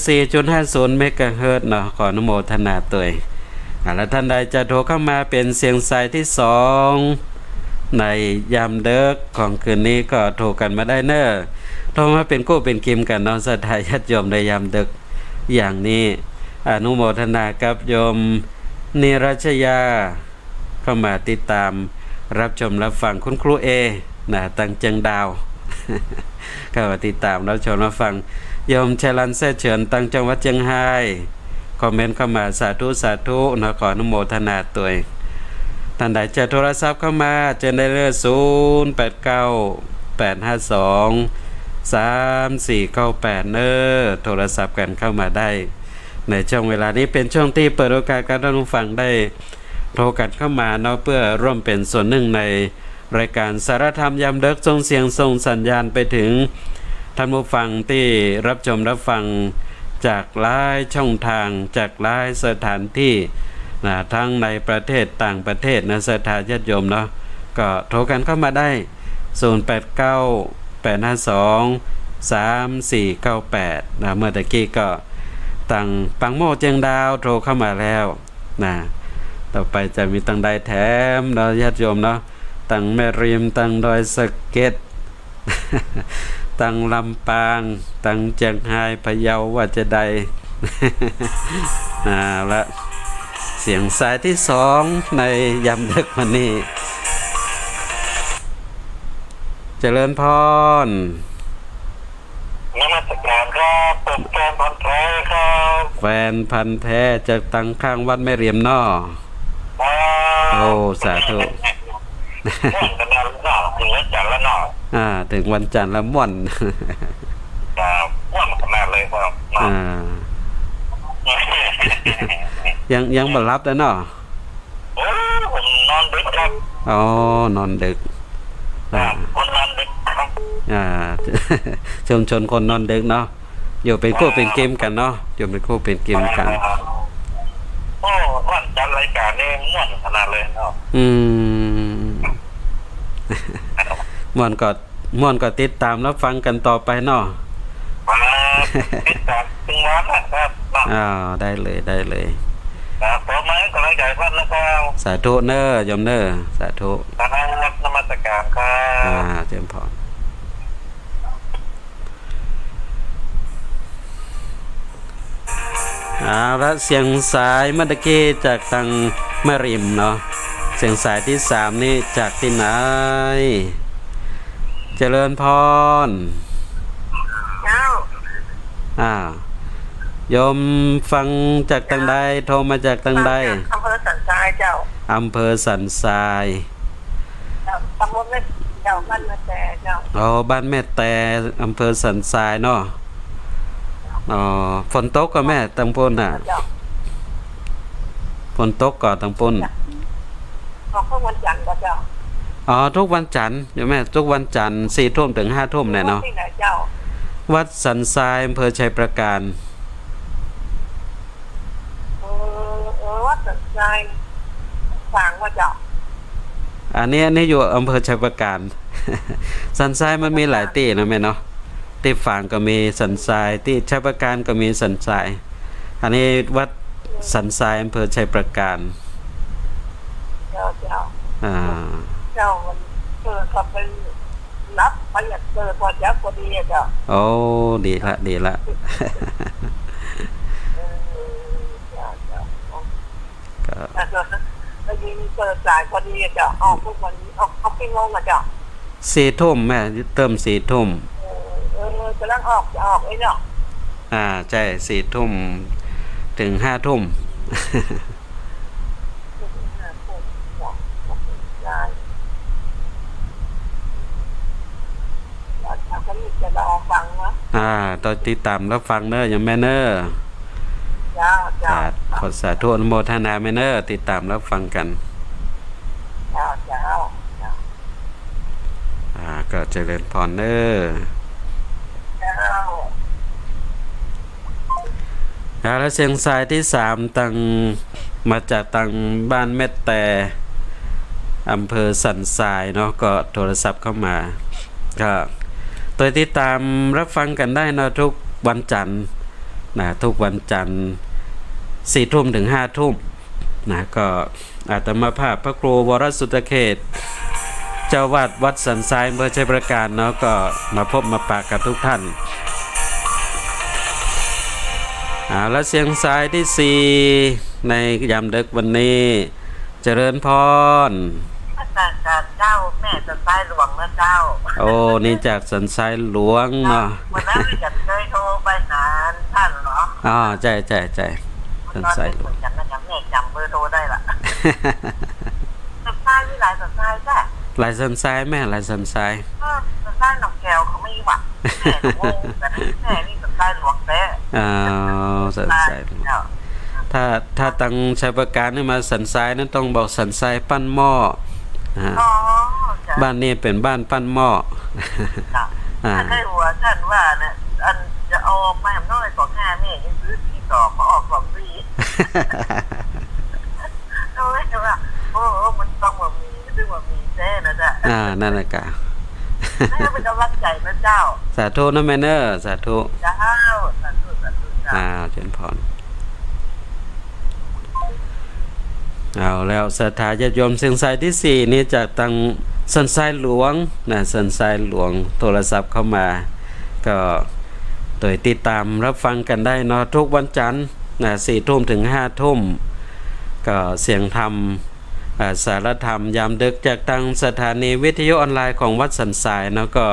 Speaker 2: 104.50 เมกะเฮิรตซ์เนาะขออนุโมทนาตัวแล้วท่านใดจะโทรเข้ามาเป็นเสียงสายที่2ในยามเดึกของคืนนี้ก็โทรกันมาได้เนอโทรมาเป็นกู้เป็นกิมกันเนาะศรัทธาญาติโยมในยามดึกอย่างนี้อนุโมทนากับโยมนิรัชยาเข้ามาติดตามรับชมรับฟังคุณครูตั้งเจียงดาวเข้ามาติดตามรับชมรับฟังโยมชลันแซ่เฉินตั้งจังหวัดเชียงรายคอมเมนต์เข้ามาสาธุสาธุนะขออนุโมทนาตัวท่านใดจะโทรศัพท์เข้ามาเจอได้เลย0898523498โทรศัพท์กันเข้ามาได้ในช่วงเวลานี้เป็นช่วงที่เปิดโอกาสการรับฟังได้โทรกันเข้ามาเนาะเพื่อร่วมเป็นส่วนหนึ่งในรายการสารธรรมยามดึกส่งเสียงส่งสัญญาณไปถึงท่านผู้ฟังที่รับชมรับฟังจากหลายช่องทางจากหลายสถานที่ทั้งในประเทศต่างประเทศนะศรัทธาญาติโยมเนาะก็โทรกันเข้ามาได้0898523498เมื่อตะกี้ก็ตั้งปังโมเจียงดาวโทรเข้ามาแล้วต่อไปจะมีตั้งใดแถมเราญาติโยมเนาะตั้งแม่ริมตั้งดอยสะเก็ด ตั้งลำปางตั้งเชียงรายพะเยาว่าจะใด และเสียงสายที่2ในยามดึกวันนี้เจริญพร
Speaker 3: นมัสการครับผมแฟนพันธุ์แท้ครับ
Speaker 2: แฟนพันธุ์แท้จากตั้งข้างวัดแม่เรียมนอสาธุ
Speaker 3: กันแล้วถึงวันจันทร์แล้วเนาะ
Speaker 2: ถึงวันจันทร์แล้วม่วน
Speaker 3: ม่วนขนาดเลยครับ
Speaker 2: ยังบ่รับแล้วเนาะ
Speaker 3: ผมนอนดึกครับ
Speaker 2: นอนดึก
Speaker 3: คนนอนดึกครับ
Speaker 2: ชุมชนคนนอนดึกเนาะอยู่เป็นคู่เป็นเกมกันเนาะอยู่เป็นคู่เป็นเกมกัน
Speaker 3: วันจันทร์รายการนี่ม่วนขนาดเลยเนาะ
Speaker 2: ม่วนก็ติดตามแล้วฟังกันต่อไปเนาะ
Speaker 3: ติดตามถึงวันนะครับ
Speaker 2: ได้เลย
Speaker 3: พร้อมไหมกำลังใจพันนะครับ
Speaker 2: สาธุเนอร์ยมเนอร์สาธุ
Speaker 3: นมัสการครับ
Speaker 2: เจริญพรแล้วเสียงสายเมื่อกี้จากทางแม่ริมเนาะ สียงสายที่สามนี่จากที่ไหนเจริญพร
Speaker 3: เจ้า
Speaker 2: โยมฟังจากทางใดโทรมาจากทางใด
Speaker 3: อำเภอสันทรายเจ้า
Speaker 2: อำเภอสันทราย
Speaker 3: ตำบลแม่เจ้าบ้านแม่แต่เจ้า
Speaker 2: บ้านแม่แต่อำเภอสันทรายเนาะฝนตกก็แม่ตังปนฝนตกก็ตังปน
Speaker 3: ทุกวันจันทร์ก็เจ้า
Speaker 2: ทุกวันจันทร์เดี๋ยวแม่ทุกวันจันทร์4 ทุ่มถึง5 ทุ่มเนี่ยเนาะวัดสันทรายอำเภอชัยประการ
Speaker 3: วัดสันทรายฝั่งว่าเจ้า
Speaker 2: อันนี้อยู่อำเภอชัยประการสันทรายมันมีหลายที่นะแม่เนาะที่ฝั่งก็มีสันทรายที่ชัยประการก็มีสันทรายอันนี้วัดสันทรายอำเภอชัยประการ
Speaker 3: เจ้ามันเขาเป็นรับไปอยากพอจะพอดีเจ้า
Speaker 2: ดีละ
Speaker 3: ก็ยิงสายพอดีเจ้าออกทุกวันออกกี่โมงเจ้า
Speaker 2: 4 ทุ่มแม่เติม4 ทุ่ม
Speaker 3: จะลังออกไอ้เนาะ
Speaker 2: ใช่4 ทุ่มถึง5 ทุ่มตอนติดตามรับฟังเนออย่างแม่เนอขอสาธุอนุโมทนาแม่เนอติดตามรับฟังกันก็เจริญพรเนอแล้วเสียงสายที่3ตั้งมาจากตั้งบ้านแม่แต่อำเภอสันทรายเนาะก็โทรศัพท์เข้ามาก็ตัวติดตามรับฟังกันได้นะทุกวันจันทร์ทุกวันจันทร์4 ทุ่มถึง5 ทุ่มก็อาตมาภาพพระครูวรสุตเขตเจ้าวาดวัดสันทรายอำเภอชัยประการเนาะก็มาพบมาปากกับทุกท่านแล้วเสียงสายที่4ในยามดึกวันนี้เจริญพร
Speaker 3: เจ้าแม่สันทรายหลวงนะเจ้า
Speaker 2: นี่จากสันทรายหลวงเนาะ
Speaker 3: วันนั้นจะเคยโทรไปหาท่านเหรอ
Speaker 2: ใช่สันทรายหลวง
Speaker 3: จำเบอร์โทรได้ละสันทรายมีหลายสันทรายใช่
Speaker 2: หลายสันทรายแม่หลายสันทราย
Speaker 3: สันทรายหนองแก้วเขาไม่หวังแม่นี่สันทรายหลวงแท้
Speaker 2: สันทรายถ้าตั้งชัยประการนี่มาสันทรายนั้นต้องบอกสันทรายปั้นหม้อบ้านนี้เป็นบ้านปั้นหม้อ
Speaker 3: ให้หัวท่านว่าเนี่ยอันจะออกมาน้อยกว่า5แม่ยังซื้อที่ต่อมาออก2 ปีเอาไว้ว่ามันต้องว่ามีซึ่งว่ามีแท้นะจ๊ะ
Speaker 2: นั่นแหละกะ
Speaker 3: แม่เป็นกำลังใจนะเจ้า
Speaker 2: สาธุนะแม่เนอสาธุ
Speaker 3: เจ้าสาธุ
Speaker 2: เจริญพรแล้วศรัทธาญาติโยมเสียงสายที่4นี้จากทางสันทรายหลวงสันทรายหลวงโทรศัพท์เข้ามาก็โดยติดตามรับฟังกันได้เนาะทุกวันจันทร์4 ทุ่มถึง5 ทุ่มก็เสียงธรรมสารธรรมยามดึกจากทางสถานีวิทยุออนไลน์ของวัดสันทรายเนาะก็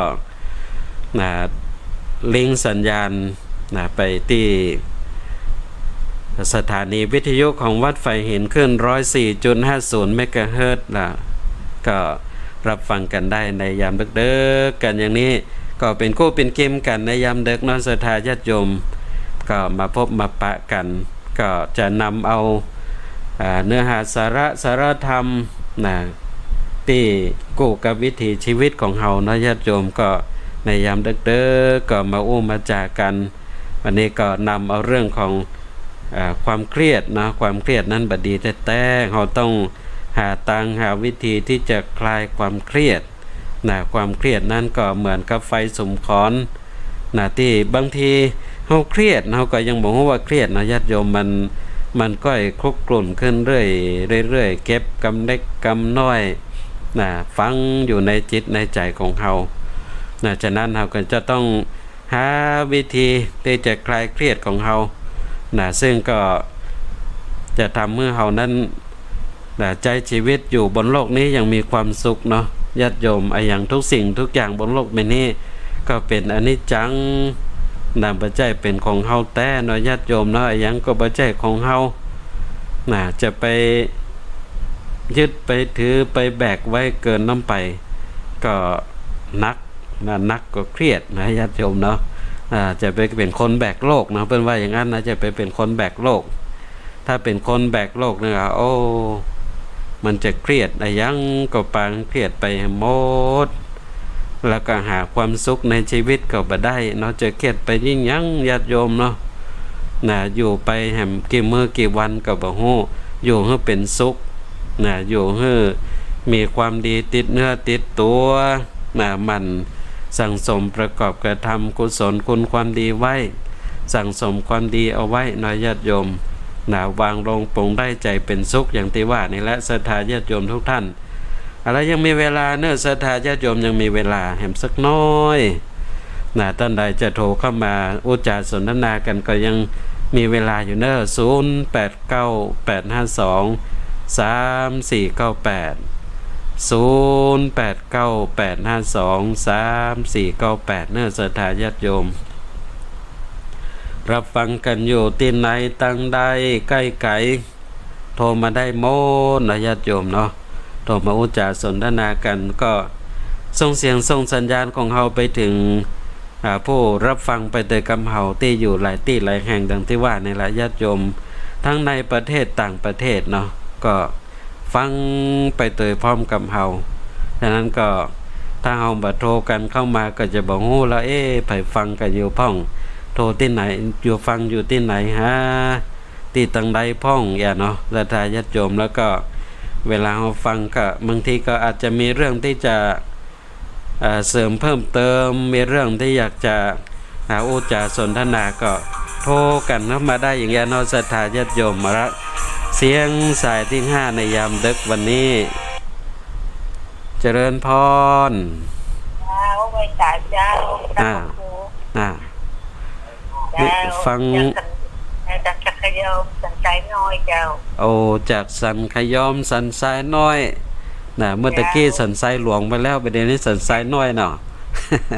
Speaker 2: ลิงก์สัญญาณไปที่สถานีวิทยุของวัดไฟหินขึ้น 104.50 เมกะเฮิรตซ์ก็รับฟังกันได้ในยามดึกๆกันอย่างนี้ก็เป็นคู่เป็นเกมกันในยามดึกนอนศรัทธาญาติโยมก็มาพบมาปะกันก็จะนำเอาเนื้อหาสาระธรรมที่กู้กับวิถีชีวิตของเฮานะญาติโยมก็ในยามดึกๆก็มามาจากันวันนี้ก็นำเอาเรื่องของความเครียดนะความเครียดนั้นบดีแต่เราต้องหาวิธีที่จะคลายความเครียดความเครียดนั้นก็เหมือนกับไฟสุมขอนที่บางทีเราเครียดเราก็ยังบอกว่าเครียดนะญาติโยมมันก็คลุกกลุ่นขึ้นเรื่อยเก็บกำเล็กกำน้อยฝังอยู่ในจิตในใจของเราฉะนั้นเราก็จะต้องหาวิธีที่จะคลายเครียดของเราซึ่งก็จะทำเมื่อเรานั้น ใจชีวิตอยู่บนโลกนี้ยังมีความสุขเนาะญาติโยมอย่างทุกสิ่งทุกอย่างบนโลกใบนี้ก็เป็นอนิจจังปัจจัยเป็นของเฮาแต่เนาะญาติโยมเนาะอย่างก็ปัจจัยของเฮาจะไปยึดไปถือไปแบกไว้เกินน้ำไปก็นักก็เครียดนะญาติโยมเนาะจะไปเป็นคนแบกโลกนะเป็นว่าอย่างนั้นนะจะไปเป็นคนแบกโลกถ้าเป็นคนแบกโลกเนี่ยโอ้มันจะเครียดยังก็ปางเครียดไปหมดแล้วก็หาความสุขในชีวิตก็บ่ได้เนาะจะเครียดไปยิ่งยังญาติโยมเนาะอยู่ไปแหมกี่มื้อกี่วันก็บ่ฮู้อยู่ให้เป็นสุขอยู่ให้มีความดีติดเนื้อติดตัวมันสั่งสมประกอบกระทำกุศลคุณความดีไว้สั่งสมความดีเอาไว้เนาะญาติโยมวางลงปลงได้ใจเป็นสุขอย่างที่ว่านี่แหละศรัทธาญาติโยมทุกท่านอะไรยังมีเวลาเนื้อศรัทธาญาติโยมยังมีเวลาแหมสักน้อยท่านใดจะโทรเข้ามาอุจจาสนทนากันก็ยังมีเวลาอยู่เน้อ0898523498 0898523498เนื้อศรัทธาญาติโยมรับฟังกันอยู่ที่ไหนตั้งใดใกล้ไกลโทรมาได้โมนะญาติโยมเนาะโทรมาอุจจาสนทนากันก็ส่งเสียงส่งสัญญาณของเฮาไปถึงผู้รับฟังไปโดยกำเฮาที่อยู่หลายที่หลายแห่งดังที่ว่าในหลายญาติโยมทั้งในประเทศต่างประเทศเนาะก็ฟังไปโดยพร้อมกับเฮาฉะนั้นก็ถ้าเฮาบ่โทรกันเข้ามาก็จะบ่ฮู้แล้วไผฟังกันอยู่พ้องโทรที่ไหนอยู่ฟังอยู่ที่ไหนฮะที่ตังใดพ้องเนาะศรัทธาญาติโยมแล้วก็เวลาเราฟังก็บางทีก็อาจจะมีเรื่องที่จะเสริมเพิ่มเติมมีเรื่องที่อยากจะอุจจาสนทนาก็โทรกันเข้ามาได้อย่างเงี้ยเนาะศรัทธาญาติโยมมาละเสียงสายที่5ในยามดึกวันนี้เจริญพร
Speaker 3: ไว้ตาเจ้า
Speaker 2: ฟัง
Speaker 3: จากสันขยอมสันสายน้อยเจ้า
Speaker 2: โอ้จากสันขยอมสันสายน้อยเมื่อตะกี้สันสายหลวงไปแล้วประเดี๋ยวนี้สันสายน้อยเนาะ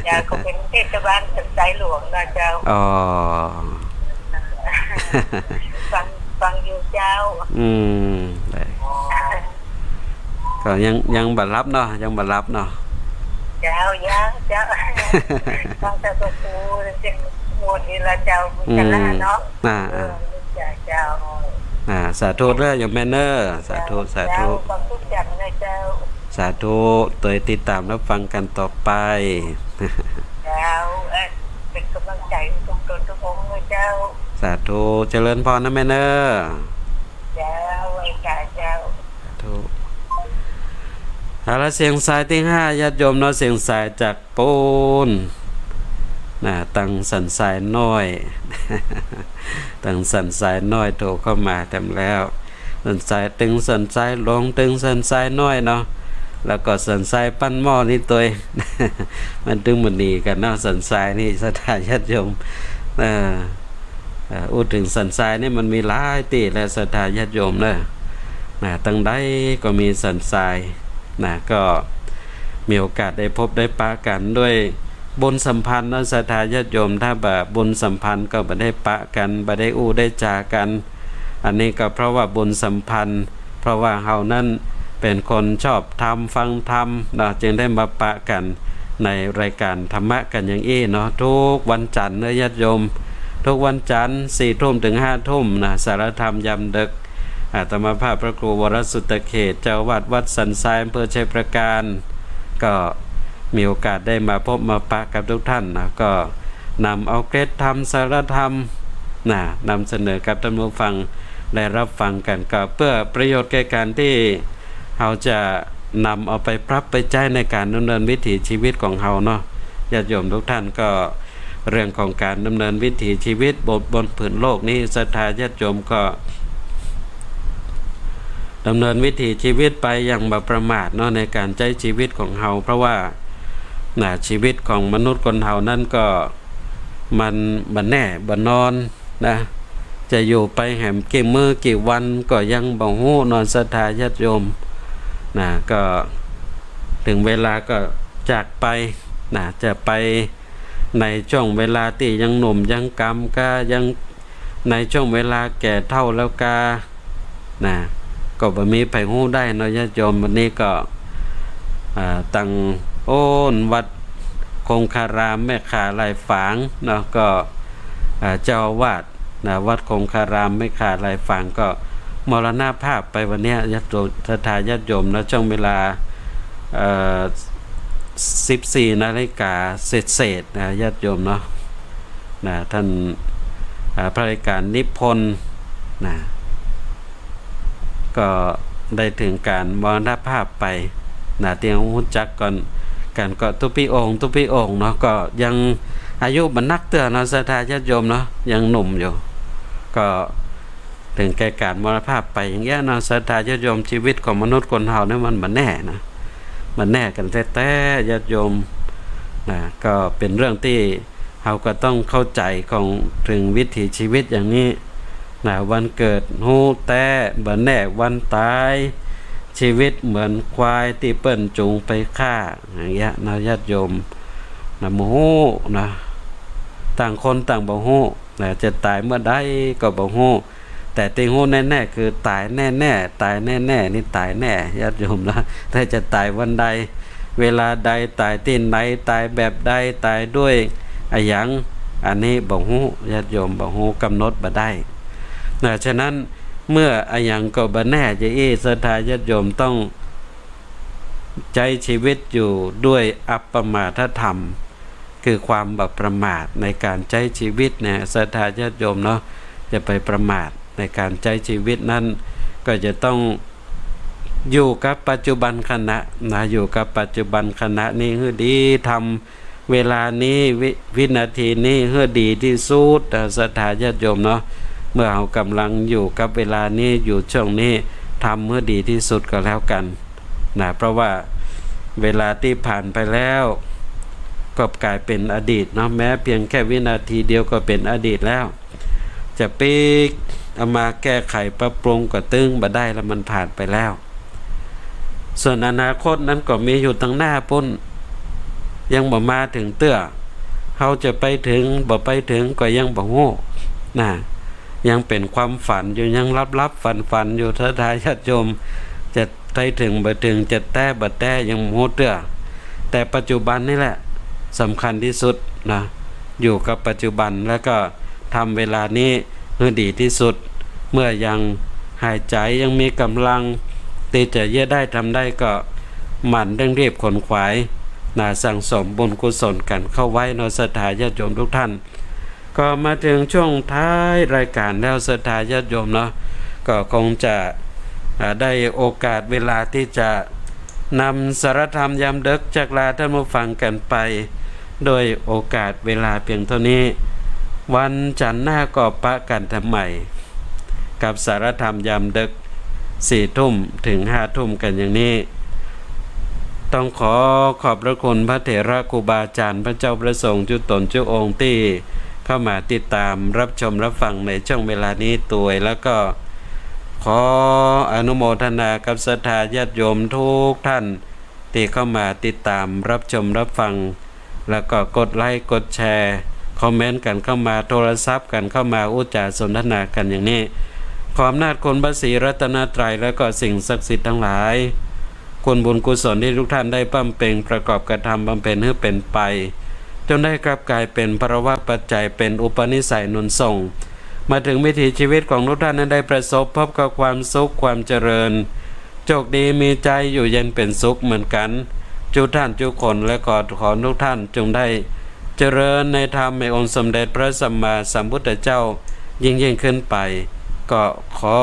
Speaker 3: จ้าก็เป็นเทศบาลสันสายหลวงนะเจ้า
Speaker 2: อ๋อ
Speaker 3: ฟังอยู่เจ้า
Speaker 2: ก็ยังบัดรับเนาะยังบัดรับเนาะ
Speaker 3: เจ้าฟังแต่ตัวกูจะหมดนี่ละเจ้าจะละเนาะเจ้า
Speaker 2: สาธุเด้อโยมแม่เนอสาธุ
Speaker 3: ฟังทุกอย่างนะเจ้า
Speaker 2: สาธุตัวติดตามรับฟังกันต่อไป
Speaker 3: เจ้าเป็นกำลังใจทุกตนทุกองค์เลยเจ้า
Speaker 2: สาธุเจริญพรนะแม่เนอ
Speaker 3: เจ้าไว้ใจเจ้า
Speaker 2: สาธุเสียงสายที่5ญาติโยมเนาะเสียงสายจากปูนตั้งสันสายน้อยตั้งสันสายน้อยโทรเข้ามาเต็มแล้วสันสายตึงสันสายลงตึงสันสายน้อยเนาะแล้วก็สันสายปั้นหม้อนี่ตัวมันตึงมันดีกันเนาะสันสายนี่ศรัทธาญาติโยมพูดถึงสันสายนี่มันมีหลายตีและศรัทธาญาติโยมเลยตั้งใดก็มีสันสายก็มีโอกาสได้พบได้ปะกันด้วยบุญสัมพันธ์นั้นศรัทธาญาติโยมถ้าแบบบุญสัมพันธ์ก็บ่ได้ปะกันบ่ได้อู้ได้จากันอันนี้ก็เพราะว่าบุญสัมพันธ์เพราะว่าเฮานั้นเป็นคนชอบธรรมฟังธรรมจึงได้มาปะกันในรายการธรรมะกันอย่างเนาะทุกวันจันทร์ญาติโยมทุกวันจันทร์ 4 ทุ่มถึง 5 ทุ่มสารธรรมยามดึกอาตมาภาพพระครูวรสุตตเขตเจ้าวัดสันทรายอำเภอชัยประการก็มีโอกาสได้มาพบมาปะกับทุกท่านก็นำเอาเกร็ดธรรมสารธรรมนำเสนอกับท่านผู้ฟังได้รับฟังกันก็เพื่อประโยชน์แก่การที่เราจะนำเอาไปปรับไปใช้ในการดำเนินวิถีชีวิตของเราเนาะญาติโยมทุกท่านก็เรื่องของการดำเนินวิถีชีวิตบนผืนโลกนี้ศรัทธาญาติโยมก็ดำเนินวิถีชีวิตไปอย่างบ่ประมาทเนาะในการใช้ชีวิตของเราเพราะว่าชีวิตของมนุษย์คนเฮานั้นก็มันบ่แน่บ่นอน จะอยู่ไปแหมกี่มื้อกี่วันก็ยังบ่ฮู้นอนศรัทธาญาติโยมนะก็ถึงเวลาก็จากไปนะจะไปในช่วงเวลาที่ยังหนุ่มยังกำก็ยังในช่วงเวลาแก่เฒ่าแล้วกานะก็บ่มีไผฮู้ได้เนาะญาติโยมวันนี้ก็ตั้งโอ้นวัดคงคารามแม่ขาลายฝางเนาะก็เจ้าอาวาสนะวัดคงคารามแม่ขาลายฝางก็มรณภาพไปวันนี้ญาติโยมศรัทธาญาติโยมนะช่วงเวลา14 นาฬิกาเศษนะญาติโยมเนาะนะท่านพระราชการนิพนธ์นะก็ได้ถึงการมรณภาพไปนะเตียงหุ่นจักก่อนกันก็ทุกปีองค์เนาะก็ยังอายุบรรนักเตือนเนาะศรัทธาญาติโยมเนาะยังหนุ่มอยู่ก็ถึงแก่การมรณภาพไปอย่างเงี้ยเนาะศรัทธาญาติโยมชีวิตของมนุษย์คนเฮาเนี่ยมันแน่นะมันแน่กันแท้ๆญาติโยมนะก็เป็นเรื่องที่เราก็ต้องเข้าใจของถึงวิถีชีวิตอย่างนี้นะวันเกิดฮู้แต่บ่แน่วันตายชีวิตเหมือนควายที่เปิ้นจูงไปฆ่าอย่างเงี้ยนะญาติโยมนะบ่ฮู้นะต่างคนต่างบ่ฮู้นะจะตายเมื่อใดก็บ่ฮู้แต่ที่ฮู้แน่ๆคือตายแน่ๆตายแน่ๆนี่ตายแน่ญาติโยมนะถ้าจะตายวันใดเวลาใดตายที่ไหนตายแบบใดตายด้วยอะหยังอันนี้บ่ฮู้ญาติโยมบ่ฮู้กำหนดบ่ได้นะฉะนั้นเมื่ออะหยังก็บ่แน่จะศรัทธาญาติโยมต้องใจชีวิตอยู่ด้วยอัปปมาทธรรมคือความบ่ประมาทในการใช้ชีวิตเนี่ยศรัทธาญาติโยมเนาะจะไปประมาทในการใช้ชีวิตนั้นก็จะต้องอยู่กับปัจจุบันขณะนะอยู่กับปัจจุบันขณะนี้ให้ดีทำเวลานี้วินาทีนี้ให้ดีที่สุดศรัทธาญาติโยมเนาะเมื่อเรากำลังอยู่กับเวลานี้อยู่ช่วงนี้ทำให้ดีที่สุดก็แล้วกันนะเพราะว่าเวลาที่ผ่านไปแล้วก็กลายเป็นอดีตเนาะแม้เพียงแค่วินาทีเดียวก็เป็นอดีตแล้วจะไปเอามาแก้ไขปรับปรุงก็ตึงบ่ได้แล้วมันผ่านไปแล้วส่วนอนาคตนั้นก็มีอยู่ตั้งหน้าปุ่นยังบ่มาถึงเตื้อเขาจะไปถึงบ่ไปถึงก็ยังบ่โง่นะยังเป็นความฝันอยู่ยังลับฝันอยู่ศรัทธาญาติโยมจะไปถึงบ่ถึงจะแต้บ่แต้ยังโง่เตื้อแต่ปัจจุบันนี่แหละสำคัญที่สุดนะอยู่กับปัจจุบันแล้วก็ทำเวลานี้ให้ดีที่สุดเมื่อยังหายใจยังมีกำลังที่จะเยอะได้ทำได้ก็หมั่นเร่งรีบขนขวายสั่งสมบุญกุศลกันเข้าไว้ในศรัทธาญาติโยมทุกท่านก็มาถึงช่วงท้ายรายการแล้วศรัทธาญาติโยมเนาะก็คงจะได้โอกาสเวลาที่จะนำสารธรรมยามดึกจากลาท่านผู้ฟังกันไปโดยโอกาสเวลาเพียงเท่านี้วันจันทร์หน้าก็ปะกันทำใหม่กับสารธรรมยามดึก4 ทุ่มถึง5 ทุ่มกันอย่างนี้ต้องขอบพระคุณพระเถระครูบาอาจารย์พระเจ้าประสงค์จุตนจุองค์ที่เข้ามาติดตามรับชมรับฟังในช่วงเวลานี้ตัวแล้วก็ขออนุโมทนากับศรัทธาญาติโยมทุกท่านที่เข้ามาติดตามรับชมรับฟังแล้วก็กดไลค์กดแชร์คอมเมนต์กันเข้ามาโทรศัพท์กันเข้ามาอุจจาสนทนากันอย่างนี้ขออำนาจคุณพระศรีรัตนตรัยและก็สิ่งศักดิ์สิทธิ์ทั้งหลายคุณบุญกุศลที่ทุกท่านได้บำเพ็ญประกอบกระทำบำเพ็ญให้เป็นไปจนได้กลับกลายเป็นภรวะปัจจัยเป็นอุปนิสัยหนุนส่งมาถึงวิถีชีวิตของทุกท่านนั้นได้ประสบพบกับความสุขความเจริญโชคดีมีใจอยู่เย็นเป็นสุขเหมือนกันทุกท่านทุกคนและขอทุกท่านจงได้เจริญในธรรมในองค์สมเด็จพระสัมมาสัมพุทธเจ้ายิ่งขึ้นไปก็ขอ